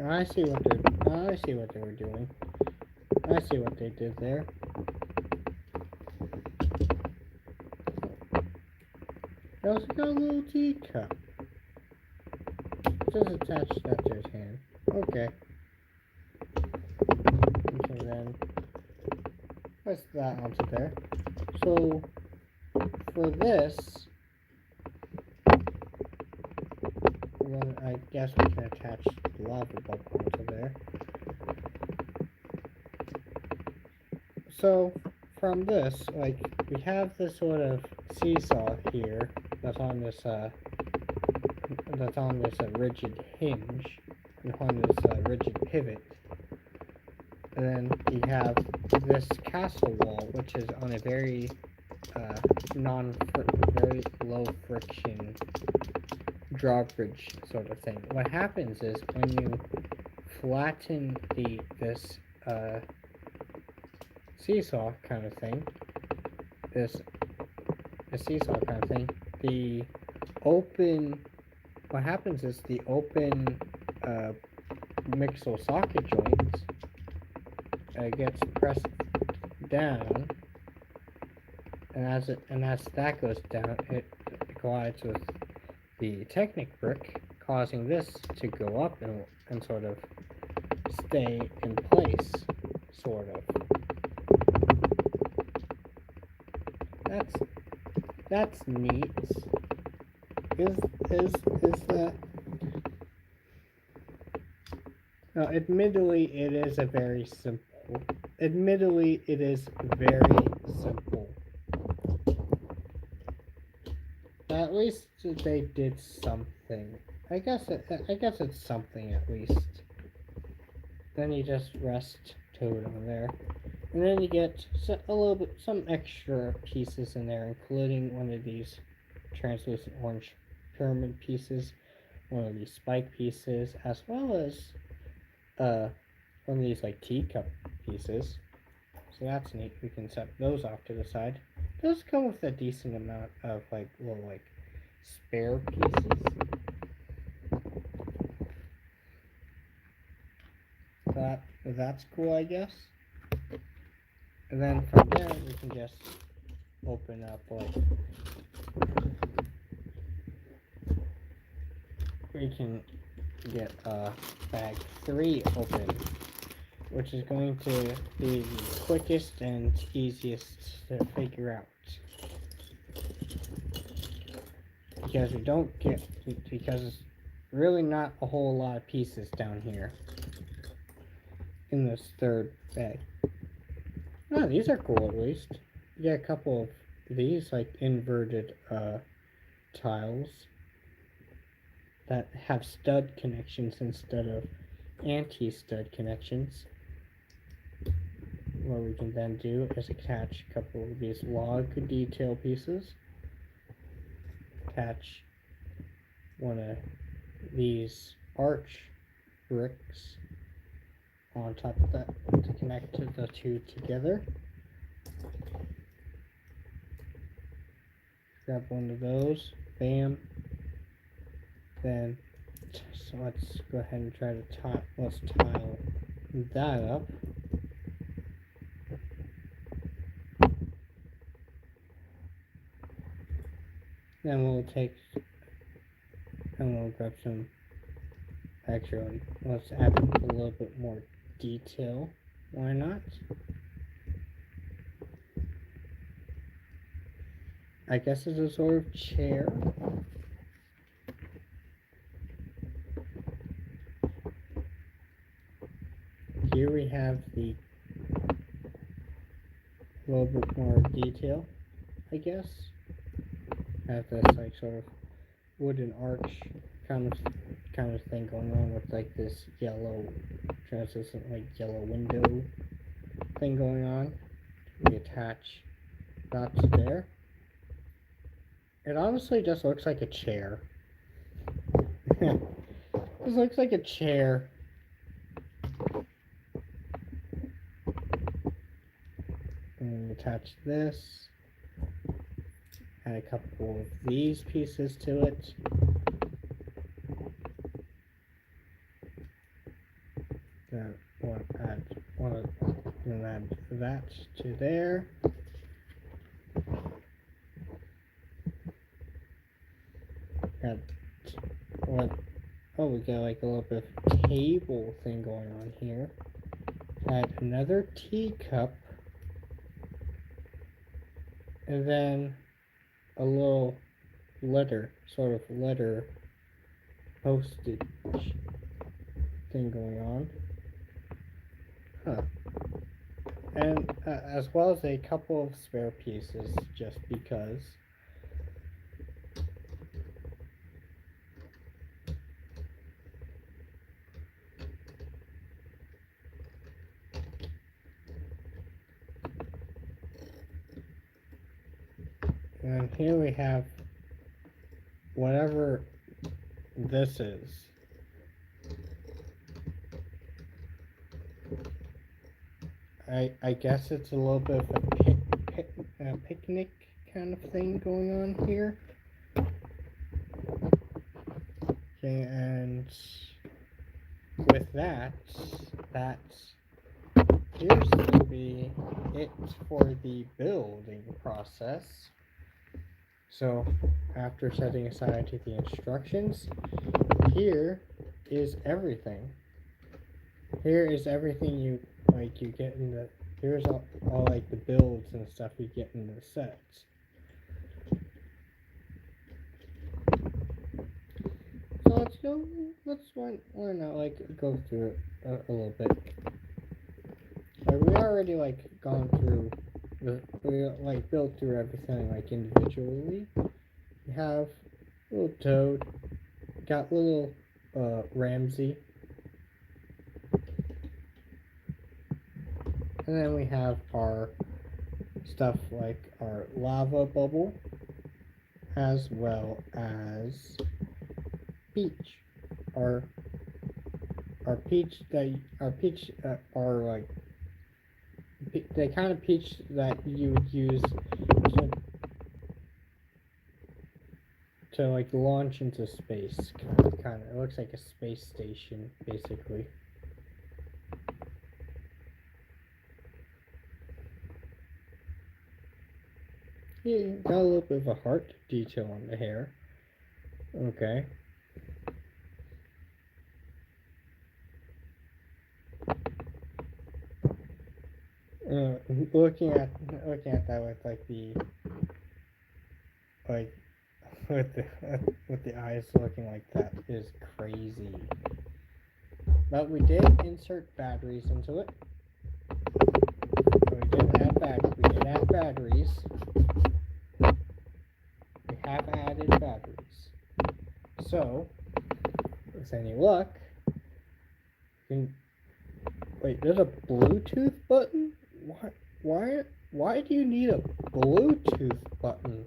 I see what they were doing. I see what they did there. They also got a little teacup. Just attach that to his hand. Okay. Okay, then place that onto there. So for this, well, I guess we can attach the lava bubble onto there. So from this, like, we have this sort of seesaw here that's on this rigid hinge, and on this rigid pivot. And then you have this castle wall, which is on a very very low friction drawbridge sort of thing. What happens is when you flatten this seesaw kind of thing, what happens is the open mixel socket joints gets pressed down, and as that goes down, it collides with the Technic brick, causing this to go up and sort of stay in place, sort of. That's neat. Is that? Now, admittedly, it is very simple. At least they did something. I guess it's something at least. Then you just rest Toad on there, and then you get some extra pieces in there, including one of these translucent orange pyramid pieces, one of these spike pieces, as well as one of these like teacup pieces. So that's neat. We can set those off to the side. Those come with a decent amount of like little like spare pieces. That's cool, I guess. And then from there we can just open up like we can get bag 3 open, which is going to be the quickest and easiest to figure out. Because there's really not a whole lot of pieces down here in this third bag. Oh, these are cool at least. You get a couple of these like inverted tiles that have stud connections instead of anti-stud connections. What we can then do is attach a couple of these log detail pieces. Attach one of these arch bricks on top of that to connect the two together. Grab one of those, bam. Then, so let's go ahead and try to tile that up. Then we'll grab some, actually, let's add a little bit more detail. Why not? I guess it's a sort of chair. Here we have the little bit more detail, I guess. Have this like sort of wooden arch kind of thing going on with like this yellow translucent like yellow window thing going on. We attach that to there. It honestly just looks like a chair. This looks like a chair. And we attach this. Add a couple of these pieces to it. Then we'll add that to there. We got like a little bit of table thing going on here. Add another teacup. And then a little sort of letter postage thing going on. And as well as a couple of spare pieces, just because. And here we have whatever this is. I guess it's a little bit of a picnic kind of thing going on here. Okay, and with that appears to be it for the building process. So after setting aside the instructions, here is everything. Here is everything you get in the, here's all like the builds and stuff you get in the sets. So why not like go through it a little bit. We already like gone through we like built through everything like individually. We have little Toad, got little Ramsey, and then we have our stuff like our lava bubble, as well as Peach, our peach are like the kind of peach that you would use to like launch into space. Kind of, it looks like a space station, basically. Yeah, got a little bit of a heart detail on the hair. Okay. Looking at that with like the with the eyes looking like that is crazy. But we did insert batteries into it. We did add batteries. We have added batteries. So, with any luck, wait, there's a Bluetooth button? Why do you need a Bluetooth button?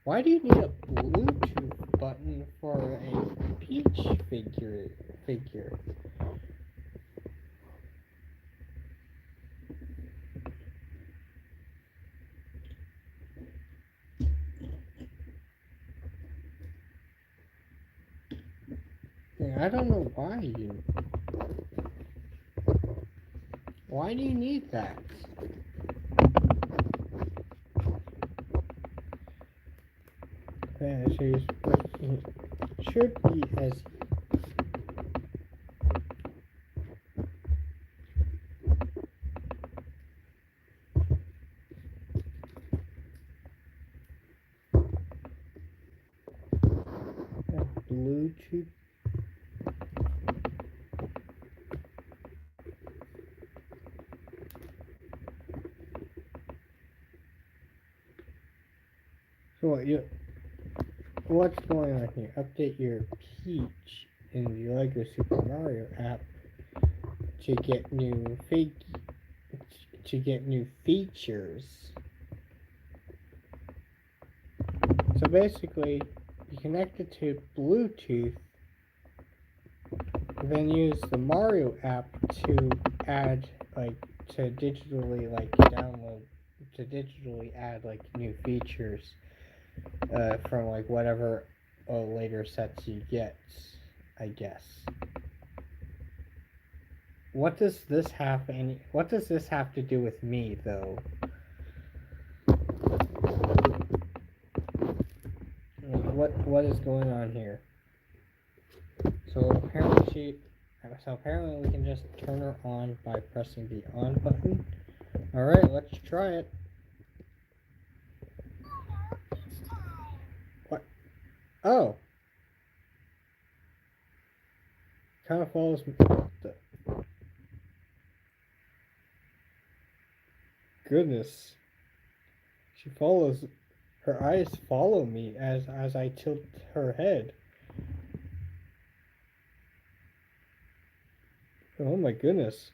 Why do you need a Bluetooth button for a Peach figure? Yeah, I don't know why do you need that? So it should be as Bluetooth. So what's going on here? Update your Peach in the Lego Super Mario app to get new features. So basically, you connect it to Bluetooth, then use the Mario app to add to digitally add new features from whatever later sets you get, I guess. What does this have to do with me, though? What is going on here? So apparently we can just turn her on by pressing the on button. Alright, let's try it. What? Oh. Kind of follows me. Goodness. Her eyes follow me as I tilt her head. Oh my goodness.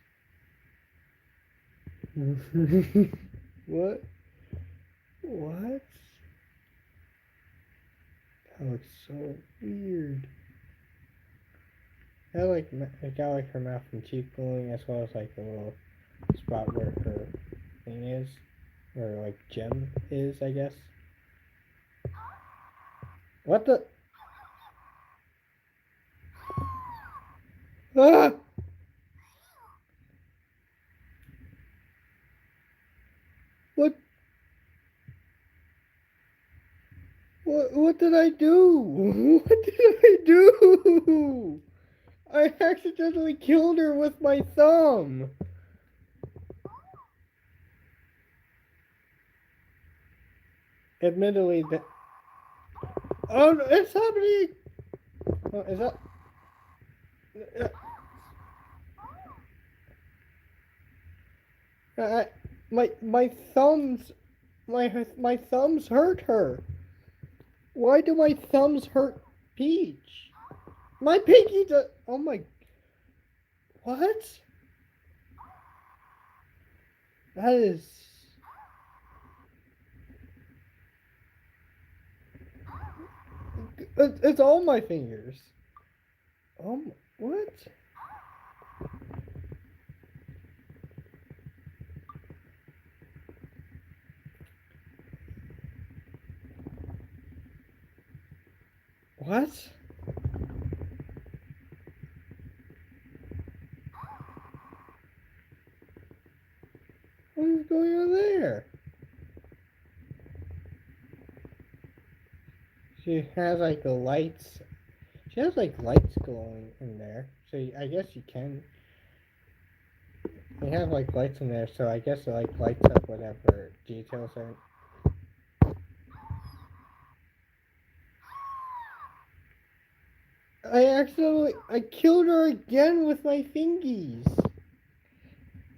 What? What? That looks so weird. I got her mouth and teeth glowing, as well as a little spot where her thing is, or gem is, I guess. What the? Ah! What? What did I do? What did I do? I accidentally killed her with my thumb. Admittedly, that. Oh, it's happening. Oh, is that? My thumbs, my thumbs hurt her. Why do my thumbs hurt Peach? My pinky does. Oh my. What? That is. It's all my fingers. Oh, what? What? What is going on there? She has the lights. She has lights glowing in there. So I guess you can. They have lights in there, so I guess it lights up whatever details are. I killed her again with my fingies.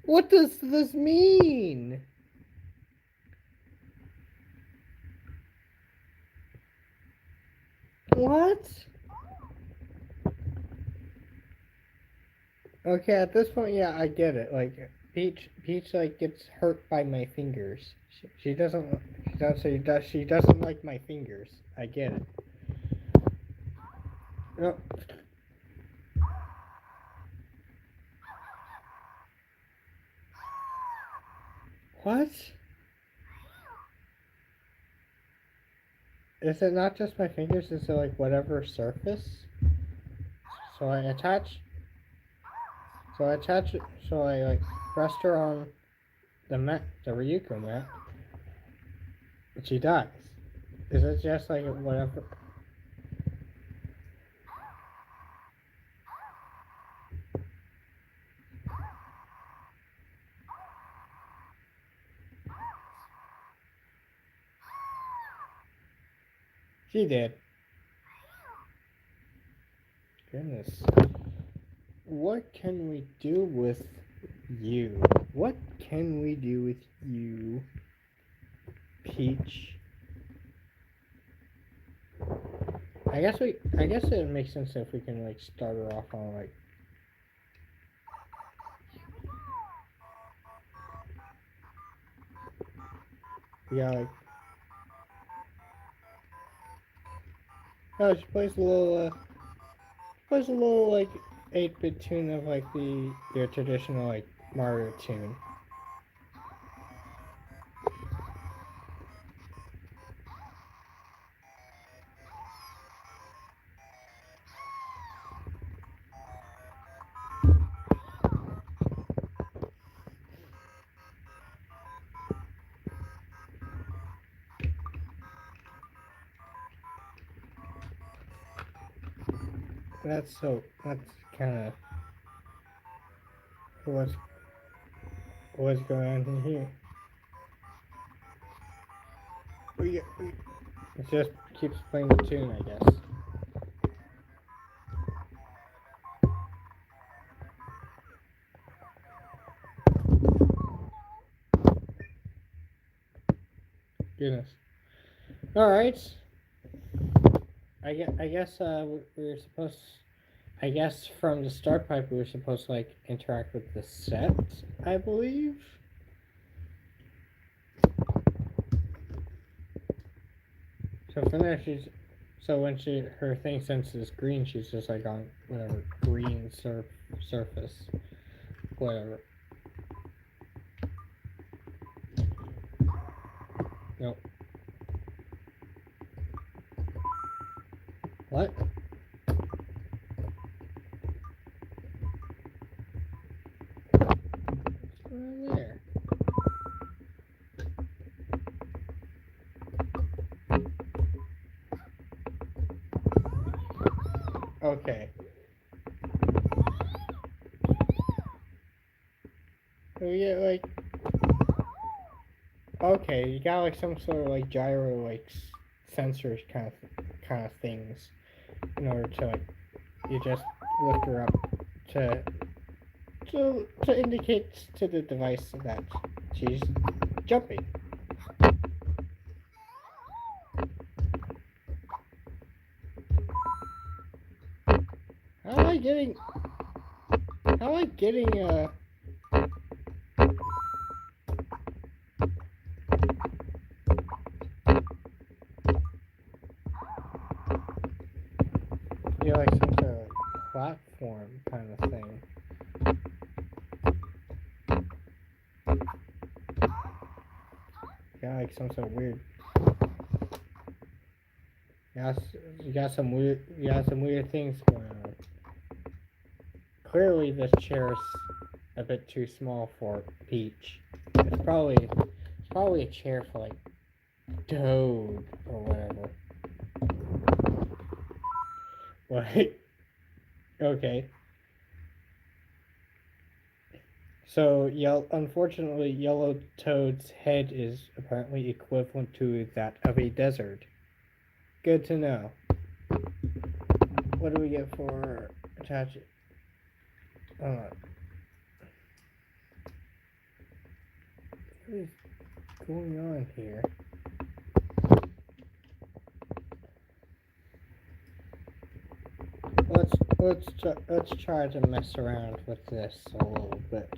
What does this mean? What? Okay, at this point, yeah, I get it. Peach gets hurt by my fingers. She doesn't like my fingers. I get it. No. What? Is it not just my fingers? Is it whatever surface? So I attach. So I pressed her on the mat, the Ryuko mat, and she dies. Is it just whatever? She did. is, what can we do with you? What can we do with you, Peach? I guess it makes sense if we can like start her off on like. Yeah, like. Oh, she plays a little like 8-bit tune of like their traditional like Mario tune. That's kind of what's going on in here. It just keeps playing the tune, I guess. Goodness. All right. I guess we were supposed. I guess from the start pipe we were supposed to like interact with the set. I believe. So from there she's. So when her thing senses green, she's just like on whatever green surface, whatever. Nope. What? What's going on there? Okay. So yeah, like. Okay, you got like some sort of like gyro like sensors kind of things in order to like you just lift her up to to indicate to the device that she's jumping. How am I getting? How am I getting? You know, like some sort of platform kind of thing. Yeah, like some sort of weird. Yes, you got some weird things going on. Clearly, this chair is a bit too small for Peach. It's probably a chair for like Toad or whatever. What? Okay. So, unfortunately, Yellow Toad's head is apparently equivalent to that of a desert. Good to know. What do we get for attach it? What is going on here? Let's try to mess around with this a little bit.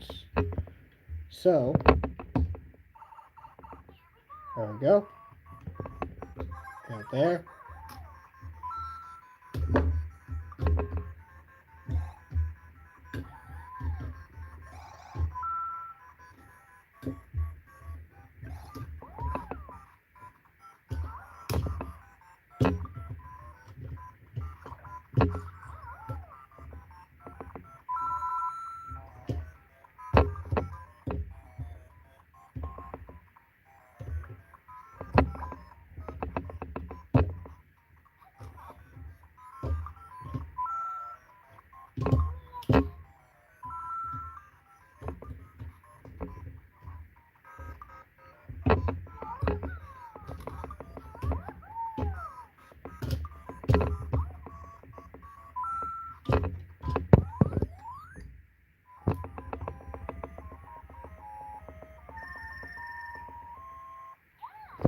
So, there we go. Right there.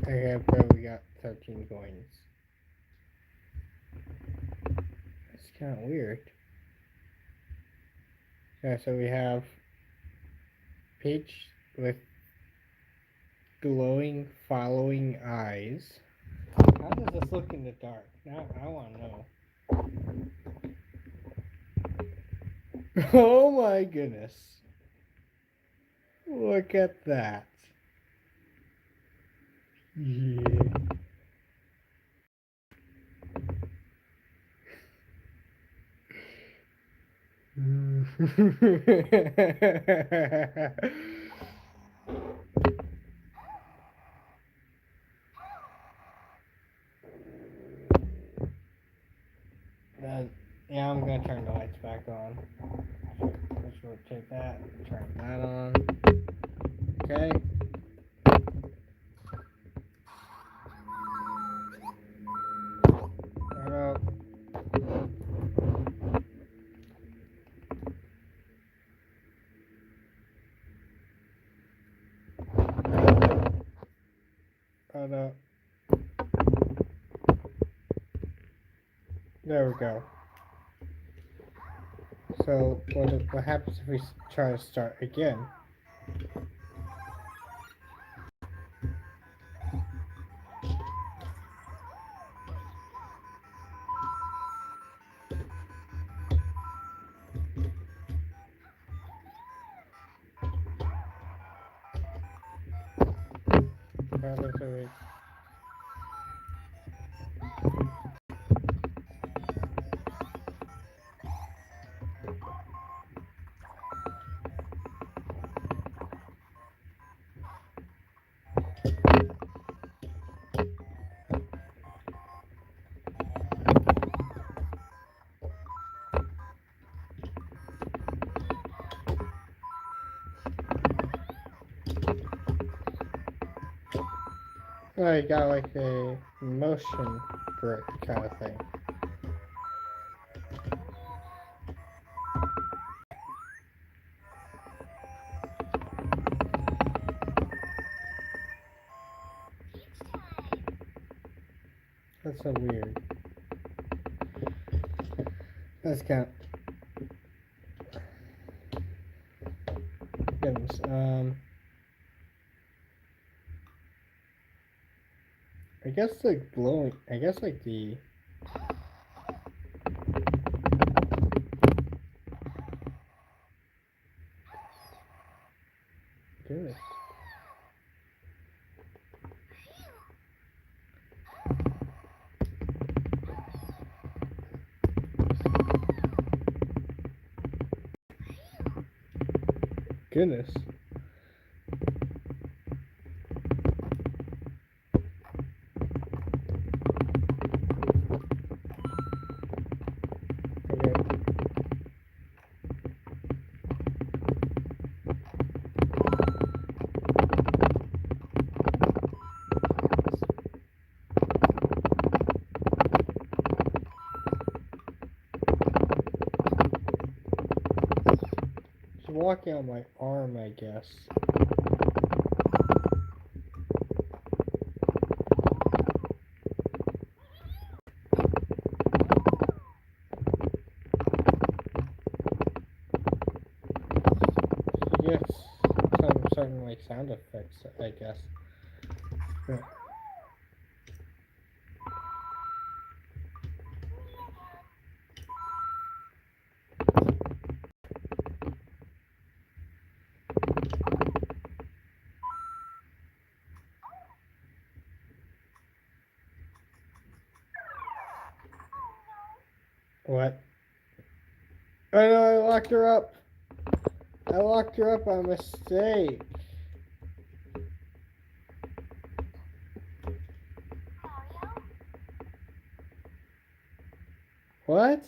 Okay, but we got 13 coins. That's kind of weird. Yeah, so we have Peach with glowing, following eyes. How does this look in the dark? Now I want to know. Oh my goodness. Look at that. Yeah. Yeah, I'm gonna turn the lights back on. Let's rotate that. Turn that on. Okay. Turn up. Turn up. There we go. So what happens if we try to start again? What happens if we... Oh, you got like a motion brick kind of thing. That's so weird. That's kind of... Goodness. I guess the glowing... I guess like the... Goodness. Goodness. Okay. She's walking on my arm, I guess. Yes, some certain like sound effects, I guess. Yeah. What? Oh no, I locked her up. I locked her up by mistake. What?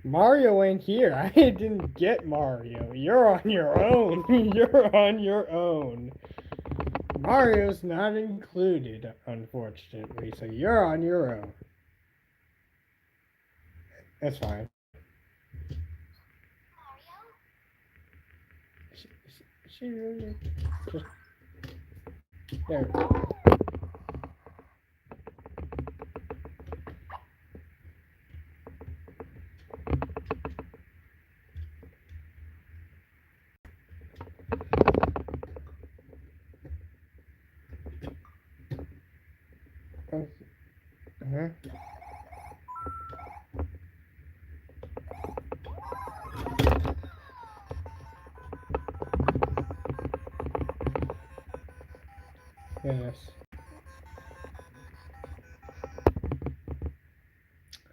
Mario ain't here. I didn't get Mario. You're on your own. You're on your own. Mario's not included, unfortunately, so you're on your own. That's fine. She really... Just there. Uh-huh. Yes.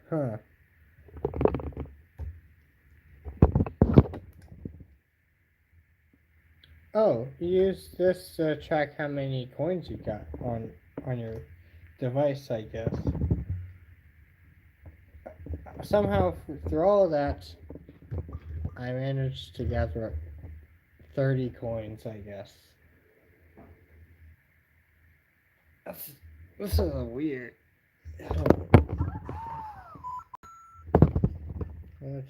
Huh. Oh, you use this to track how many coins you got on your device, I guess. Somehow, through all of that, I managed to gather up 30 coins, I guess. That's, this is a weird. Let's,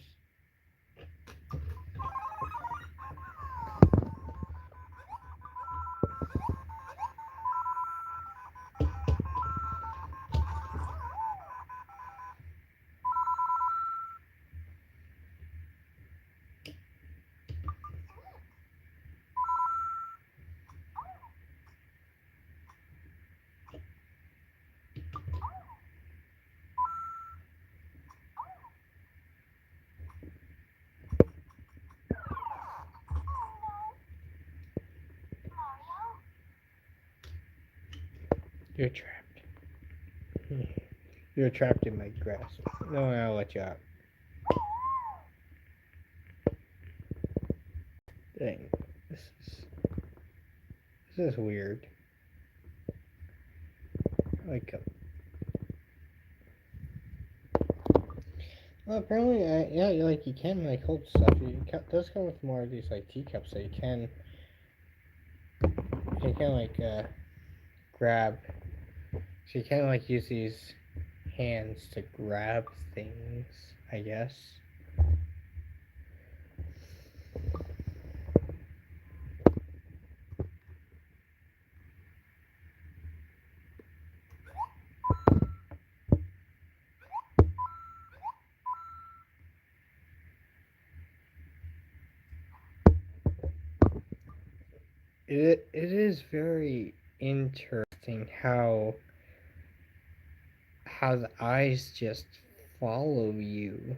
you're trapped. You're trapped in my grasp. No, I'll let you out. Dang. This is this is weird. Like, well, apparently, yeah, like you can like hold stuff. It does come with more of these like teacups, so you can like grab. So you can like use these hands to grab things, I guess. It is very interesting how the eyes just follow you.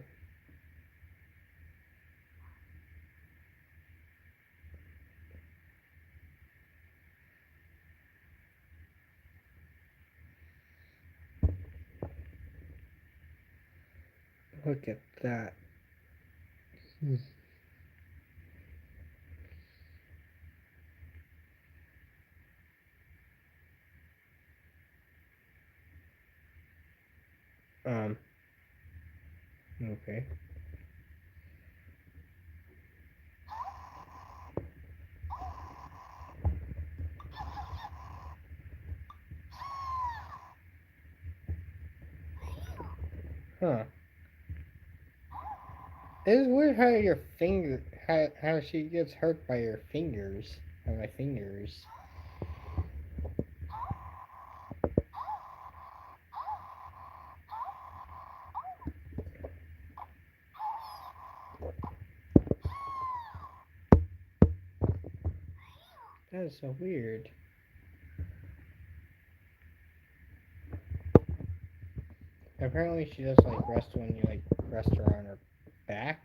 Look at that. Um. Okay. Huh. It's weird how your finger, how she gets hurt by your fingers, by my fingers. That is so weird. Apparently, she does like rest when you like rest her on her back.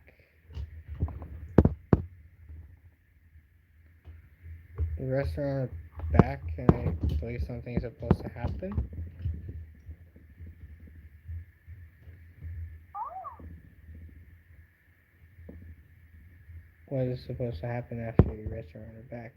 You rest her on her back, and I believe something is supposed to happen. What is supposed to happen after you rest her on her back?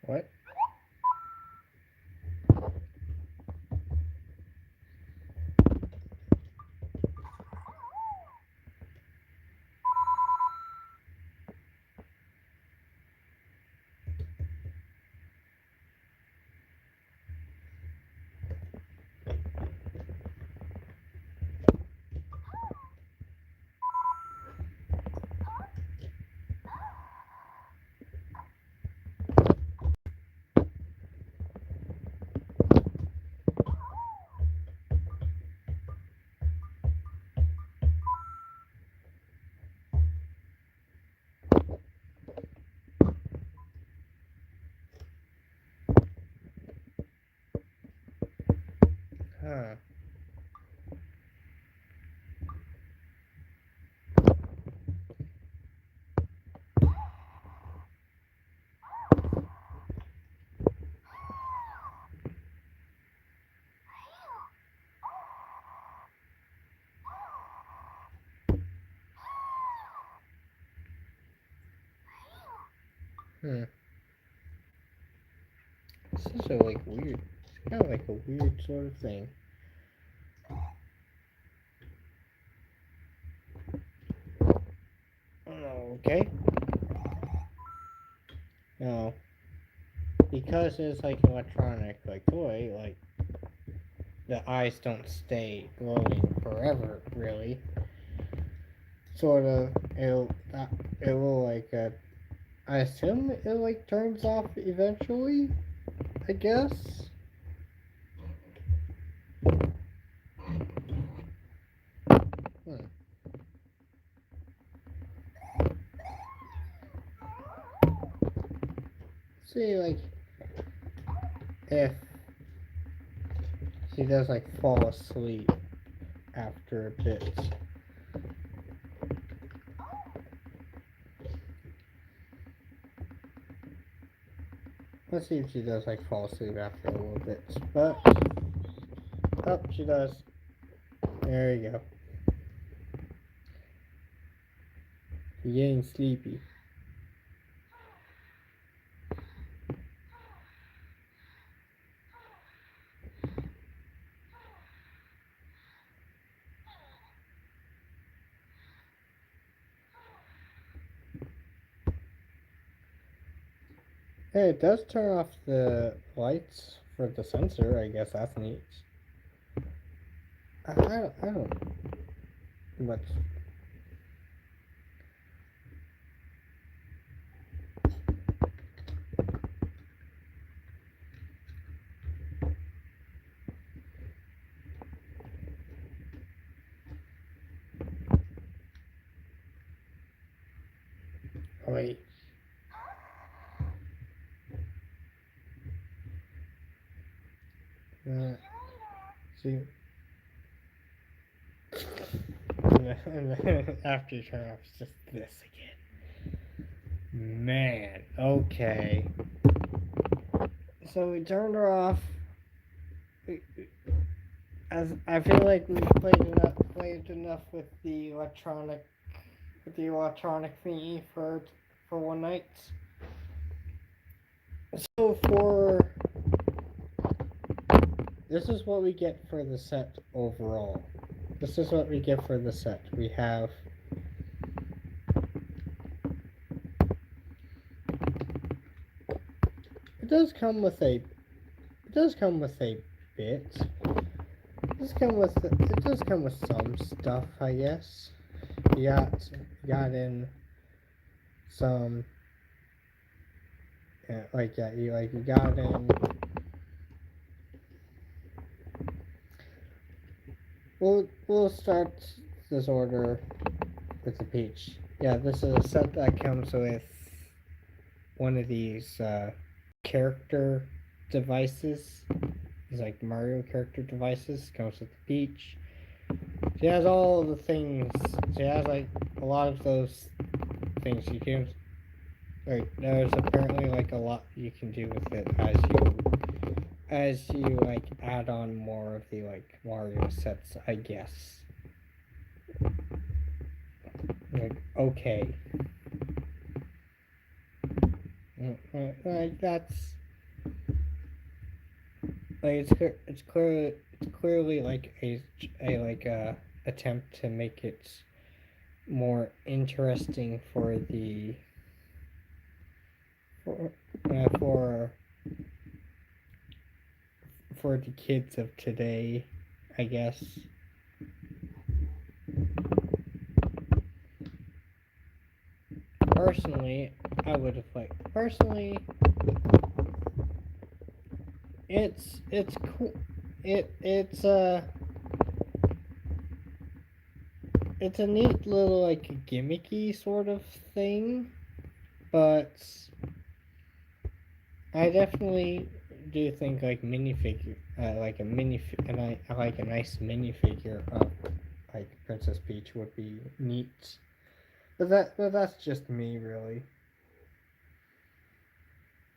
What? Huh. Hmm. This is a like weird. It's kind of like a weird sort of thing. Okay. No. Because it's like electronic, like toy, like the eyes don't stay glowing forever, really. Sort of, it will like, I assume it like turns off eventually, I guess. Hmm. See, like, if she does like fall asleep after a bit. Let's see if she does like fall asleep after a little bit. But, oh, she does. There you go. You're getting sleepy. Hey, it does turn off the lights for the sensor. I guess that's neat. I don't much. Wait. See. And then after you turn off, it's just this again. Man, okay. So we turned her off. As I feel like we played enough with the electronic thingy for one night. So for this is what we get for the set overall. This is what we get for the set. We have it does come with a bit. It does come with some stuff, I guess. You got in some you got in. We'll start this order with the peach. Yeah, this is a set that comes with one of these character devices. These like Mario character devices. Comes with the peach. She has all the things. She has like a lot of those things. You can like there's apparently like a lot you can do with it as you like add on more of the like Mario sets, I guess. Like okay. Like that's like it's clearly like a like attempt to make it more interesting for the for uh, for for the kids of today, I guess. Personally, I would have liked. Personally, it's cool. It's a neat little like gimmicky sort of thing, but I definitely do think like minifigure, like a like a nice minifigure of like Princess Peach would be neat. But that's just me, really.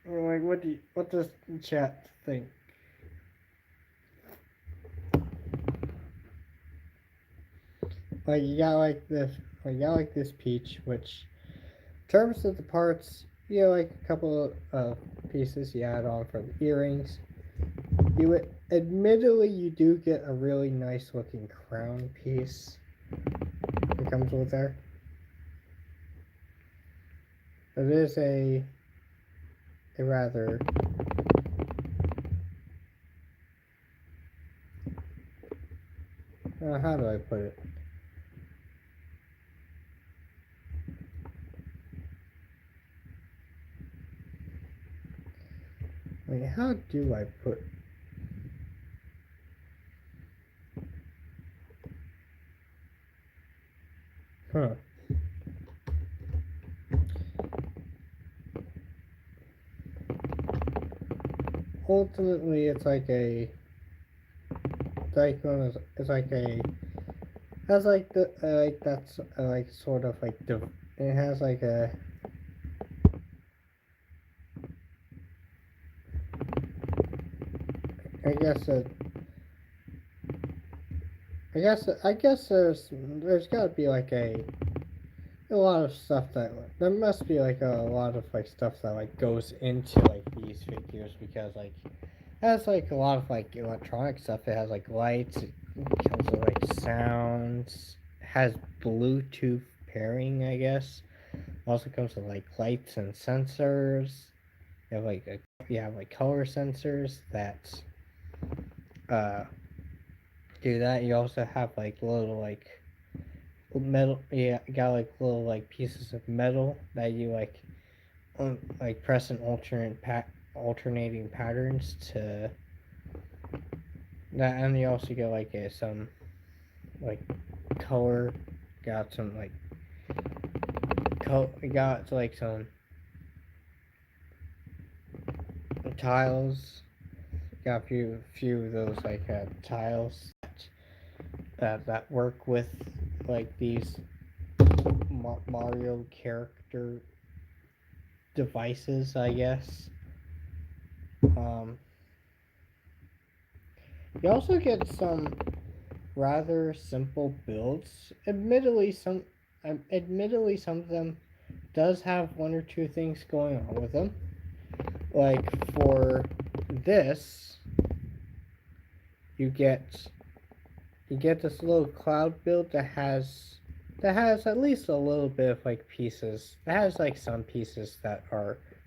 Like, what does the chat think? Like you got like this Peach, which in terms of the parts, you know, like a couple of pieces you add on for the earrings. Admittedly, you do get a really nice looking crown piece that comes with there. It is a rather how do I put it? Like, how do I put? Huh. Ultimately, it's like a Cyclone is like a has like the like that's like sort of like it has like a I guess a I guess there's got to be like a lot of stuff that there must be like a lot of like stuff that like goes into like these figures because like it has like a lot of like electronic stuff. It has like lights, it comes with like sounds, it has Bluetooth pairing, I guess. It also comes with like lights and sensors. You have like color sensors that uh do that. You also have like little like metal, yeah, you got like little like pieces of metal that you like press and alternating patterns to that. And you also get like some like color, got some like got like some tiles, got a few of those like tiles that work with like these Mario character devices, I guess. Um, you also get some rather simple builds. Admittedly, some of them does have one or two things going on with them. Like for this, you get you get this little cloud build that has at least a little bit of like pieces. It has like some pieces that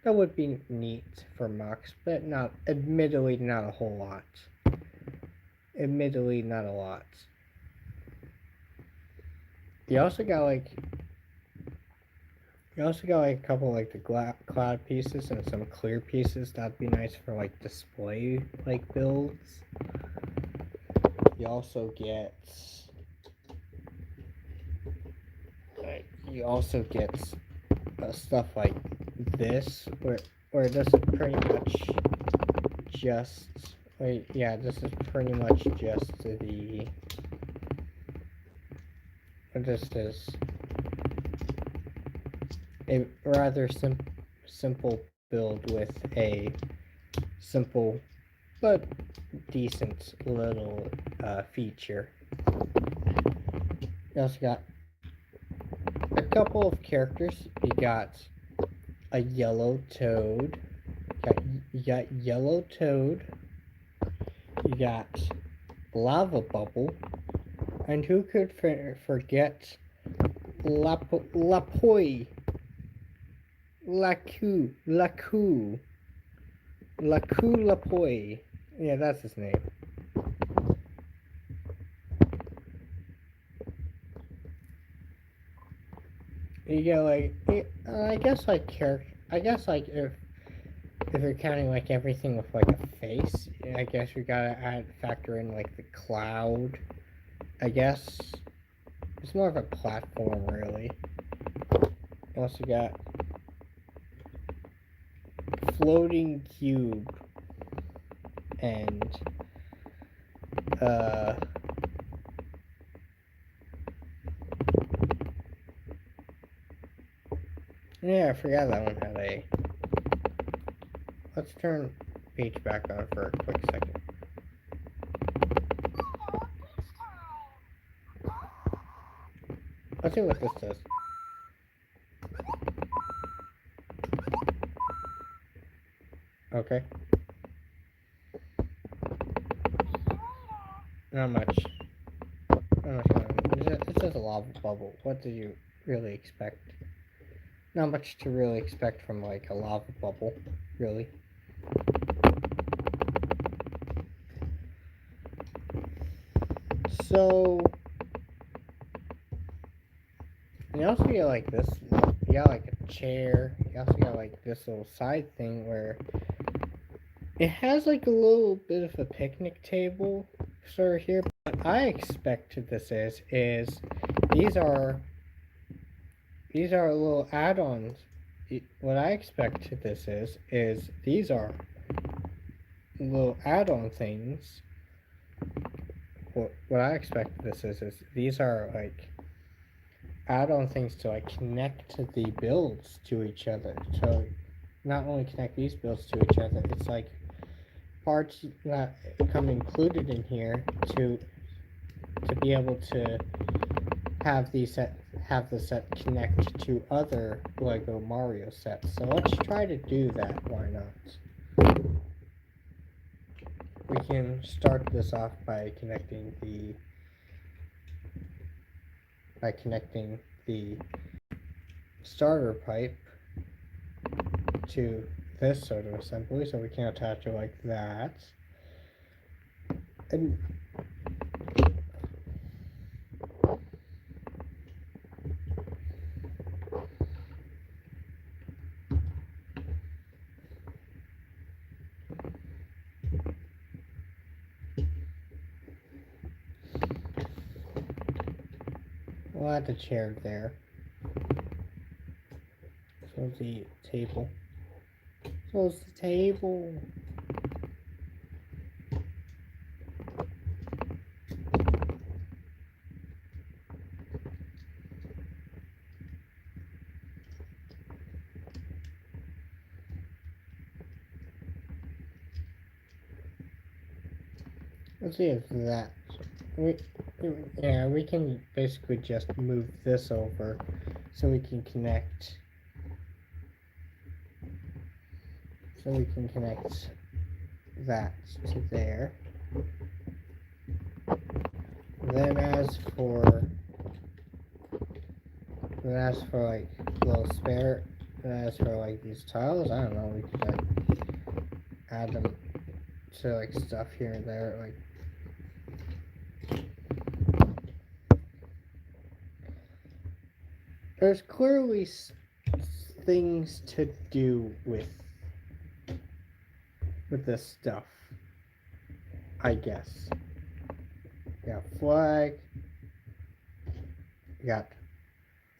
would be neat for mocks, but not admittedly not a whole lot. Admittedly not a lot. You also got like you also got like a couple like the cloud pieces and some clear pieces. That'd be nice for like display like builds. You also get you also get stuff like this where this is pretty much just yeah, this is pretty much just the this is a rather simple build with a simple but decent little feature. You also got a couple of characters. You got a yellow toad. You got yellow toad. You got lava bubble. And who could forget Lapoi? Laku Lapoi. Yeah, that's his name. You get like, I guess like character. I guess like if you're counting like everything with like a face, I guess we gotta factor in like the cloud. I guess it's more of a platform, really. You also got floating cube. and yeah, I forgot that one had a. Let's turn page back on for a quick second. Let's see what this does. Okay. Not much. Not much going on. It's just a lava bubble. What do you really expect? Not much to really expect from like a lava bubble, really. So you also get like this. You got like a chair. You also got like this little side thing where it has like a little bit of a picnic table sort of here. What I expect this is these are little add-ons. What I expect this is these are little add-on things. What I expect this is these are like add-on things to like connect the builds to each other. So not only connect these builds to each other, it's like parts that come included in here to be able to have the set connect to other Lego Mario sets. So let's try to do that. Why not? We can start this off by connecting the starter pipe to this sort of assembly, so we can attach it like that. And we'll add the chair there. So the table. So it's the table. Let's see if that. We can basically just move this over so we can connect. So we can connect that to there. Then as for like little spare, as for like these tiles, I don't know, we could like add them to like stuff here and there, like. There's clearly things to do with this stuff, I guess. You got flag. You got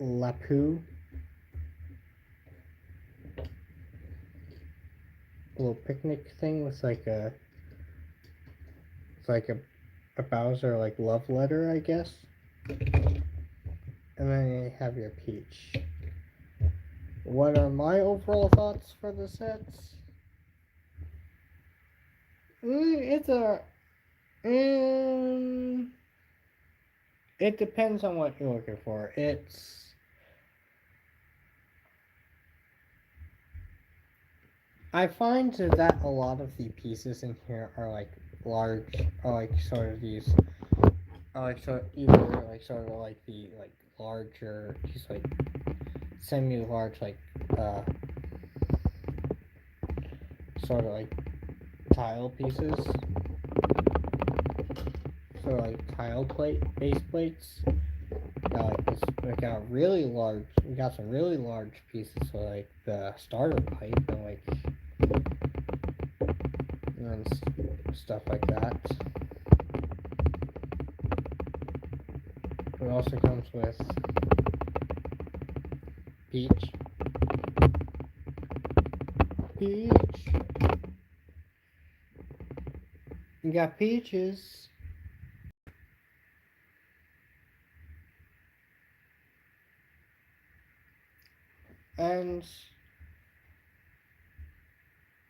Lapu. A little picnic thing with like a. It's like a Bowser like love letter, I guess. And then you have your Peach. What are my overall thoughts for the sets? It's a. It depends on what you're looking for. I find that a lot of the pieces in here are like large, or like sort of these, like so either like sort of like the like larger, just like semi-large like sort of like tile pieces, sort of like tile base plates. Like this, we got really large. We got some really large pieces for like the starter pipe and like and stuff like that. It also comes with Peach. You got Peaches. And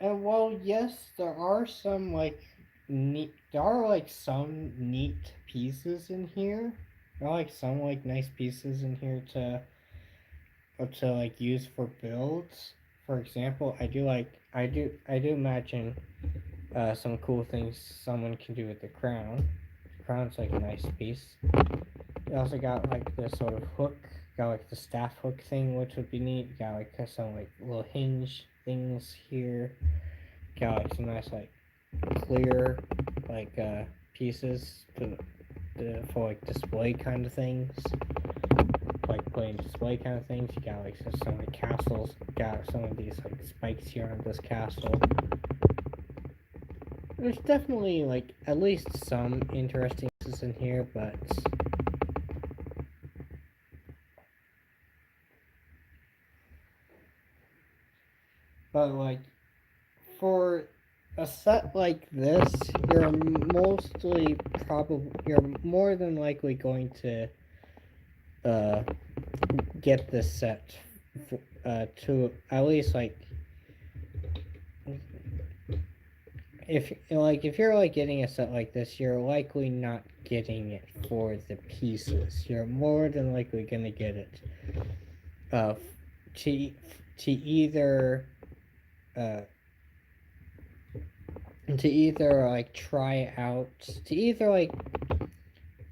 well, yes, there are some like neat. There are like some neat pieces in here. There are like some like nice pieces in here to like use for builds. For example, I do imagine some cool things someone can do with the crown. The crown's like a nice piece. You also got like this sort of hook. Got like the staff hook thing, which would be neat. Got like some like little hinge things here. Got like some nice like clear like pieces for like display kind of things, like plain display kind of things. You got like some like castles. Got some of these like spikes here on this castle. There's definitely like at least some interesting pieces in here, but like for a set like this, you're mostly you're more than likely going to uh get this set to at least like if you're like getting a set like this, you're likely not getting it for the pieces. You're more than likely gonna get it uh to to either uh to either like try out to either like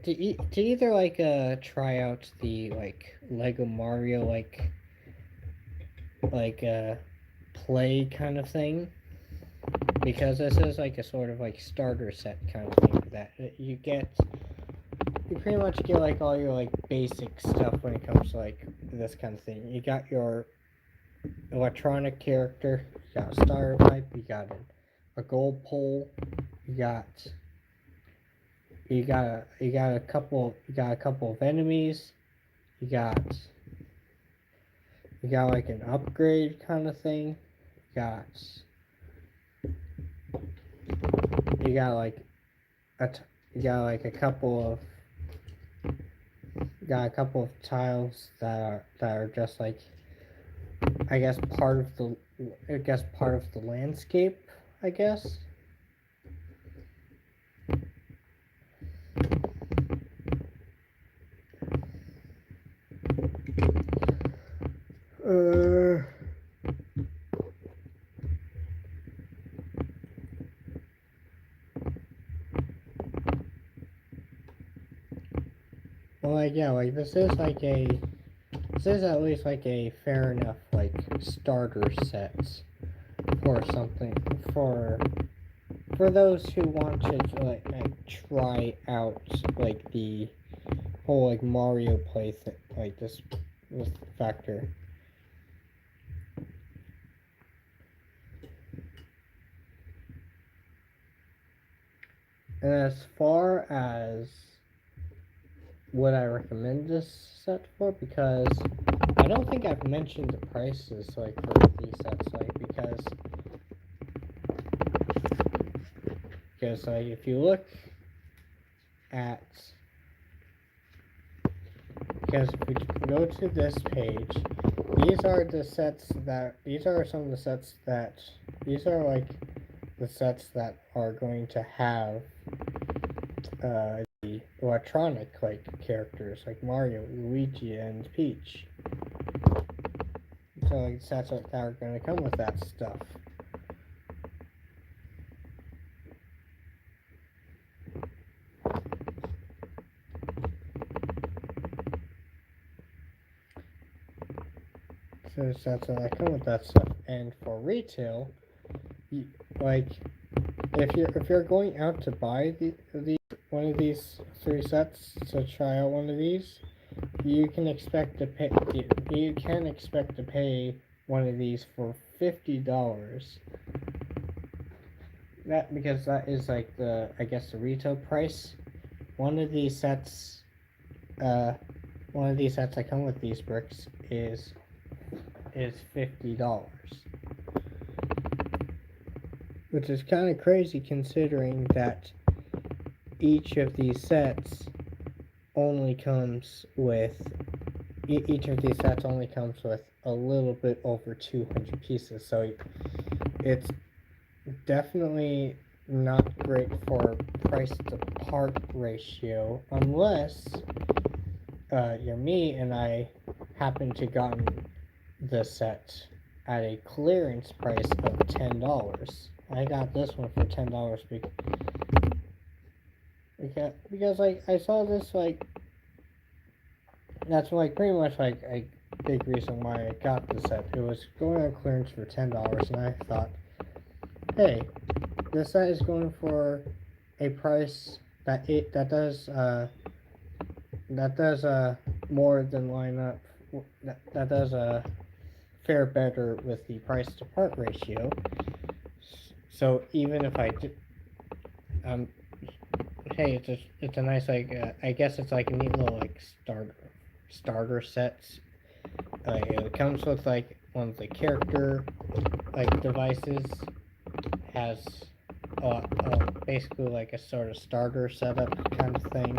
to either like try out the like Lego Mario like play kind of thing, because this is like a sort of like starter set kind of thing that you pretty much get like all your like basic stuff when it comes to like this kind of thing. You got your electronic character, you got a starter pipe, you got a gold pole, you got a couple of enemies, you got like an upgrade kind of thing, got you got like you got like a couple of tiles that are just like I guess part of the landscape, I guess. Well, like yeah, like this is at least like a fair enough like starter set for something for those who want to like try out like the whole like Mario play like this factor. And as far as would I recommend this set for, because I don't think I've mentioned the prices like for these sets, like because like if you look at because if we go to this page, these are some of the sets that these are like the sets that are going to have the electronic like characters like Mario, Luigi, and Peach. So like sets that are going to come with that stuff. So sets that come with that stuff, and for retail, like if you're going out to buy one of these 3 sets to try out one of these, you can expect to pay one of these for $50. That because that is like the the retail price. One of these sets that come with these bricks is $50. Which is kind of crazy considering that each of these sets only comes with each of these sets only comes with a little bit over 200 pieces, so it's definitely not great for price to part ratio unless you're me and I happen to gotten the set at a clearance price of $10. I got this one for $10 because like I saw this, like that's like pretty much like a big reason why I got the set. It was going on clearance for $10, and I thought, hey, this set is going for a price that does more than line up, that does fare better with the price to part ratio. So even if I did, hey, it's a nice, like I guess it's like a neat little like starter sets. It comes with like one of the character like devices, has basically like a sort of starter setup kind of thing.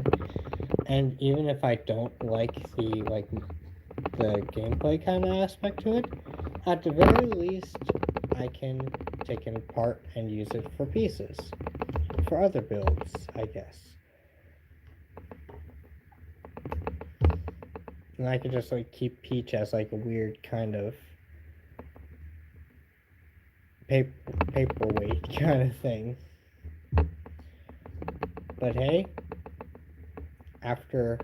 And even if I don't like the gameplay kind of aspect to it, at the very least I can take it apart and use it for pieces for other builds, I guess. And I could just like keep Peach as like a weird kind of paperweight kind of thing. But hey, after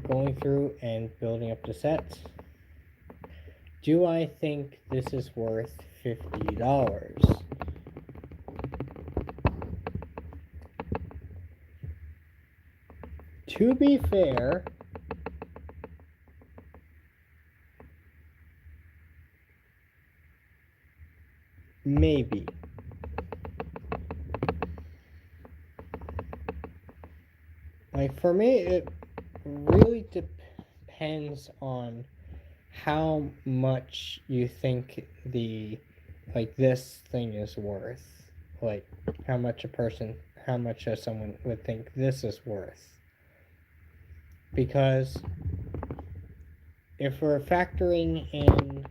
going through and building up the sets, do I think this is worth $50? To be fair, maybe. Like for me, it really depends on how much you think this thing is worth. Like how much someone would think this is worth. Because if we're factoring in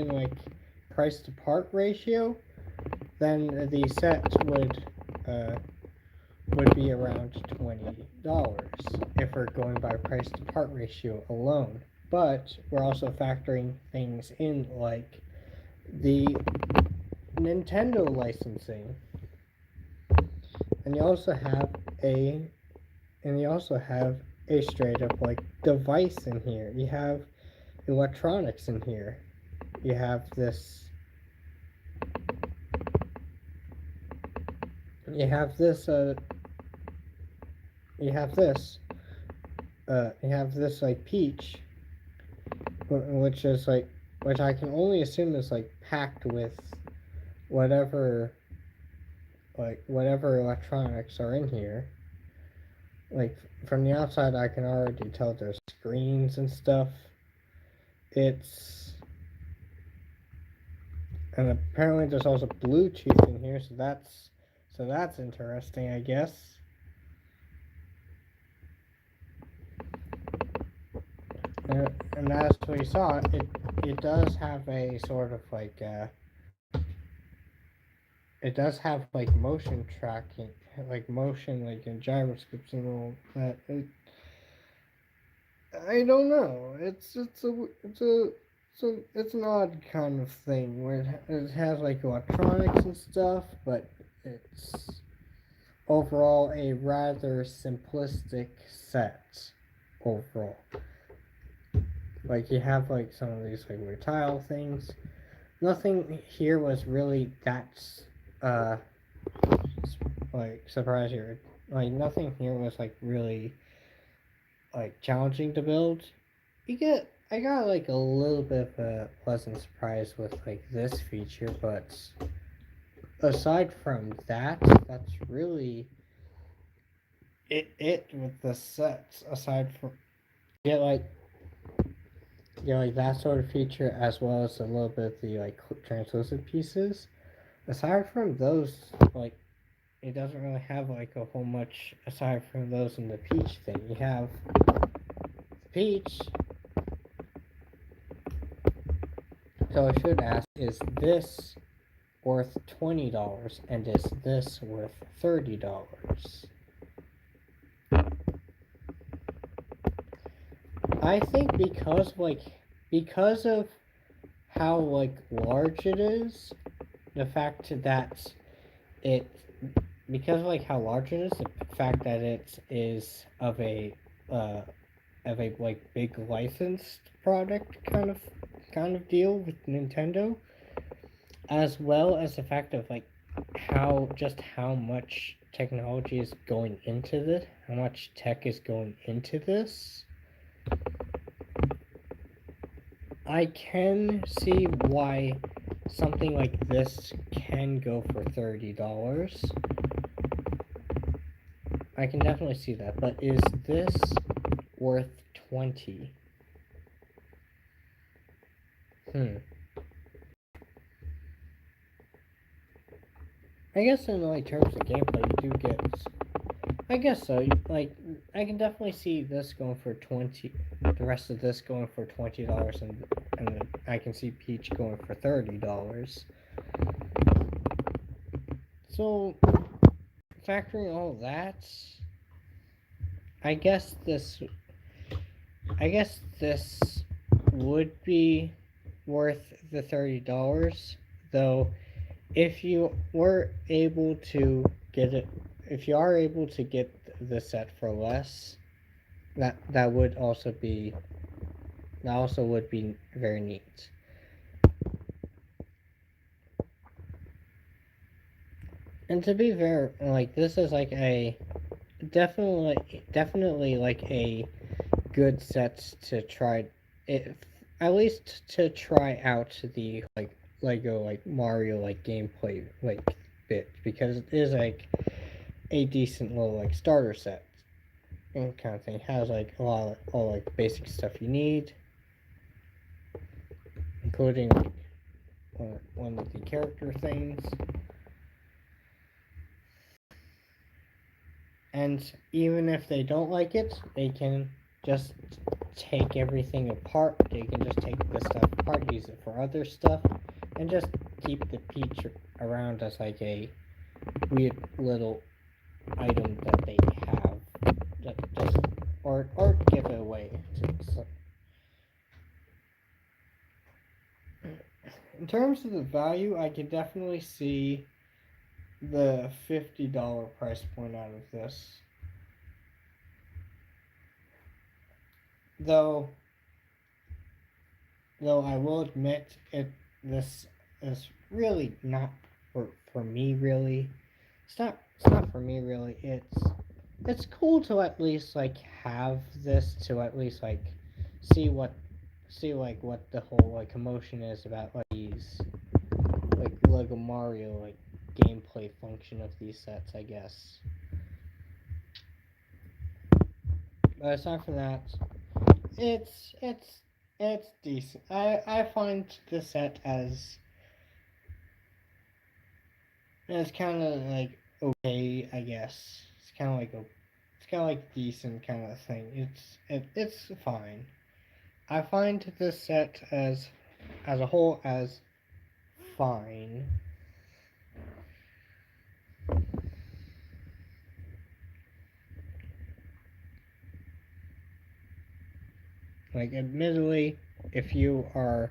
like price to part ratio, then the set would be around $20 if we're going by price to part ratio alone. But we're also factoring things in like the Nintendo licensing, and you also have a straight up like device in here. You have electronics in here. You have this like Peach, which I can only assume is like packed with whatever electronics are in here. Like from the outside I can already tell there's screens and stuff. And apparently there's also Bluetooth in here, so that's interesting, I guess. And as we saw, it does have a sort of like it does have like motion tracking, like motion, like in gyroscopes and all that. I don't know. It's an odd kind of thing where it has like electronics and stuff, but it's overall a rather simplistic set overall. Like you have like some of these like weird tile things. Nothing here was really that like surprising. Like nothing here was like really like challenging to build. I got like a little bit of a pleasant surprise with like this feature, but aside from that, that's really it with the sets. Aside from get like that sort of feature, as well as a little bit of the like translucent pieces. Aside from those, like it doesn't really have like a whole much aside from those in the peach thing. You have the peach. So I should ask, is this worth $20 and is this worth $30? I think because of how like large it is, the fact that it because of like how large it is, the fact that it is uh of a like big licensed product kind of deal with Nintendo, as well as the fact of like how much technology is going into this, how much tech is going into this. I can see why something like this can go for $30. I can definitely see that, but is this worth 20? I guess in like terms of gameplay, you do get. I guess so. Like, I can definitely see this going for 20. The rest of this going for $20, and then I can see Peach going for $30. So, factoring all that, I guess this. I guess this would be worth the $30, though. If you were able to get it, if you are able to get the set for less, that would also be very neat. And to be fair, like this is like a definitely like a good set to try it, at least to try out the like Lego like Mario like gameplay like bit, because it is like a decent little like starter set and kind of thing. It has like a lot of all like basic stuff you need, including like one of the character things. And even if they don't like it, they can just take everything apart. They can just take the stuff apart, use it for other stuff, and just keep the peach around as like a weird little item that they have. Just or give it away. In terms of the value, I can definitely see the $50 price point out of this. Though I will admit this is really not for me really. It's not for me really. It's cool to at least like have this, to at least like see what like what the whole like emotion is about like these like Lego Mario like gameplay function of these sets, I guess. But aside from that, it's it's it's decent. I find the set as kind of like okay, I guess. It's kind of like decent kind of thing. It's fine. I find this set as a whole as fine. Like admittedly, if you are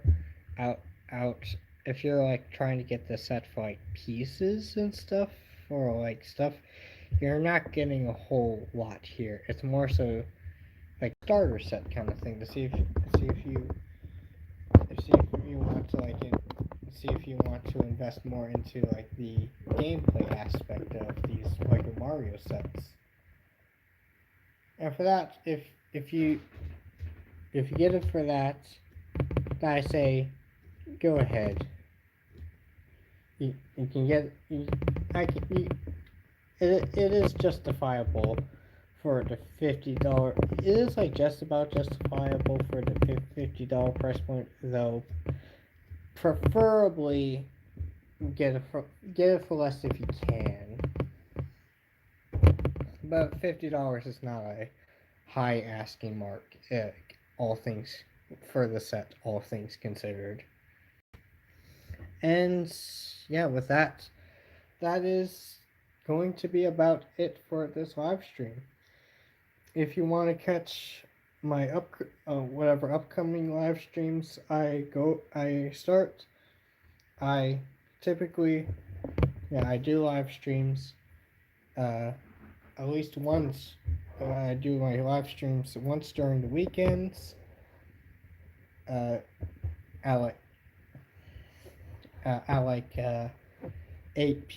out out if you're like trying to get the set for like pieces and stuff, or like stuff, you're not getting a whole lot here. It's more so like starter set kind of thing to see if you see if you want to like see if you want to invest more into like the gameplay aspect of these Lego Mario sets. And for that, if you get it for that, I say go ahead. You can get I can, it is justifiable for the $50. It is like just about justifiable for the $50 price point, though. Preferably get it for less if you can. But $50 is not a high asking mark. All things for the set, all things considered. And yeah, with that, that is going to be about it for this live stream. If you want to catch my whatever upcoming live streams I start, I typically I do live streams at least once. I do my live streams once during the weekends. At like at like 8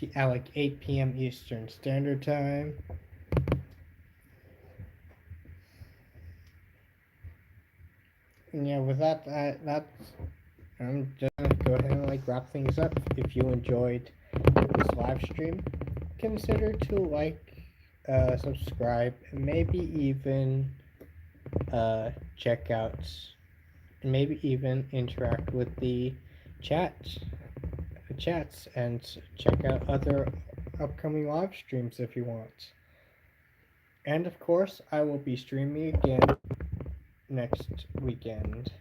p.m. Eastern Standard Time. And yeah, with that's I'm just gonna go ahead and wrap things up. If you enjoyed this live stream, consider to subscribe, and maybe even check out, maybe even interact with the chats, and check out other upcoming live streams if you want. And of course, I will be streaming again next weekend.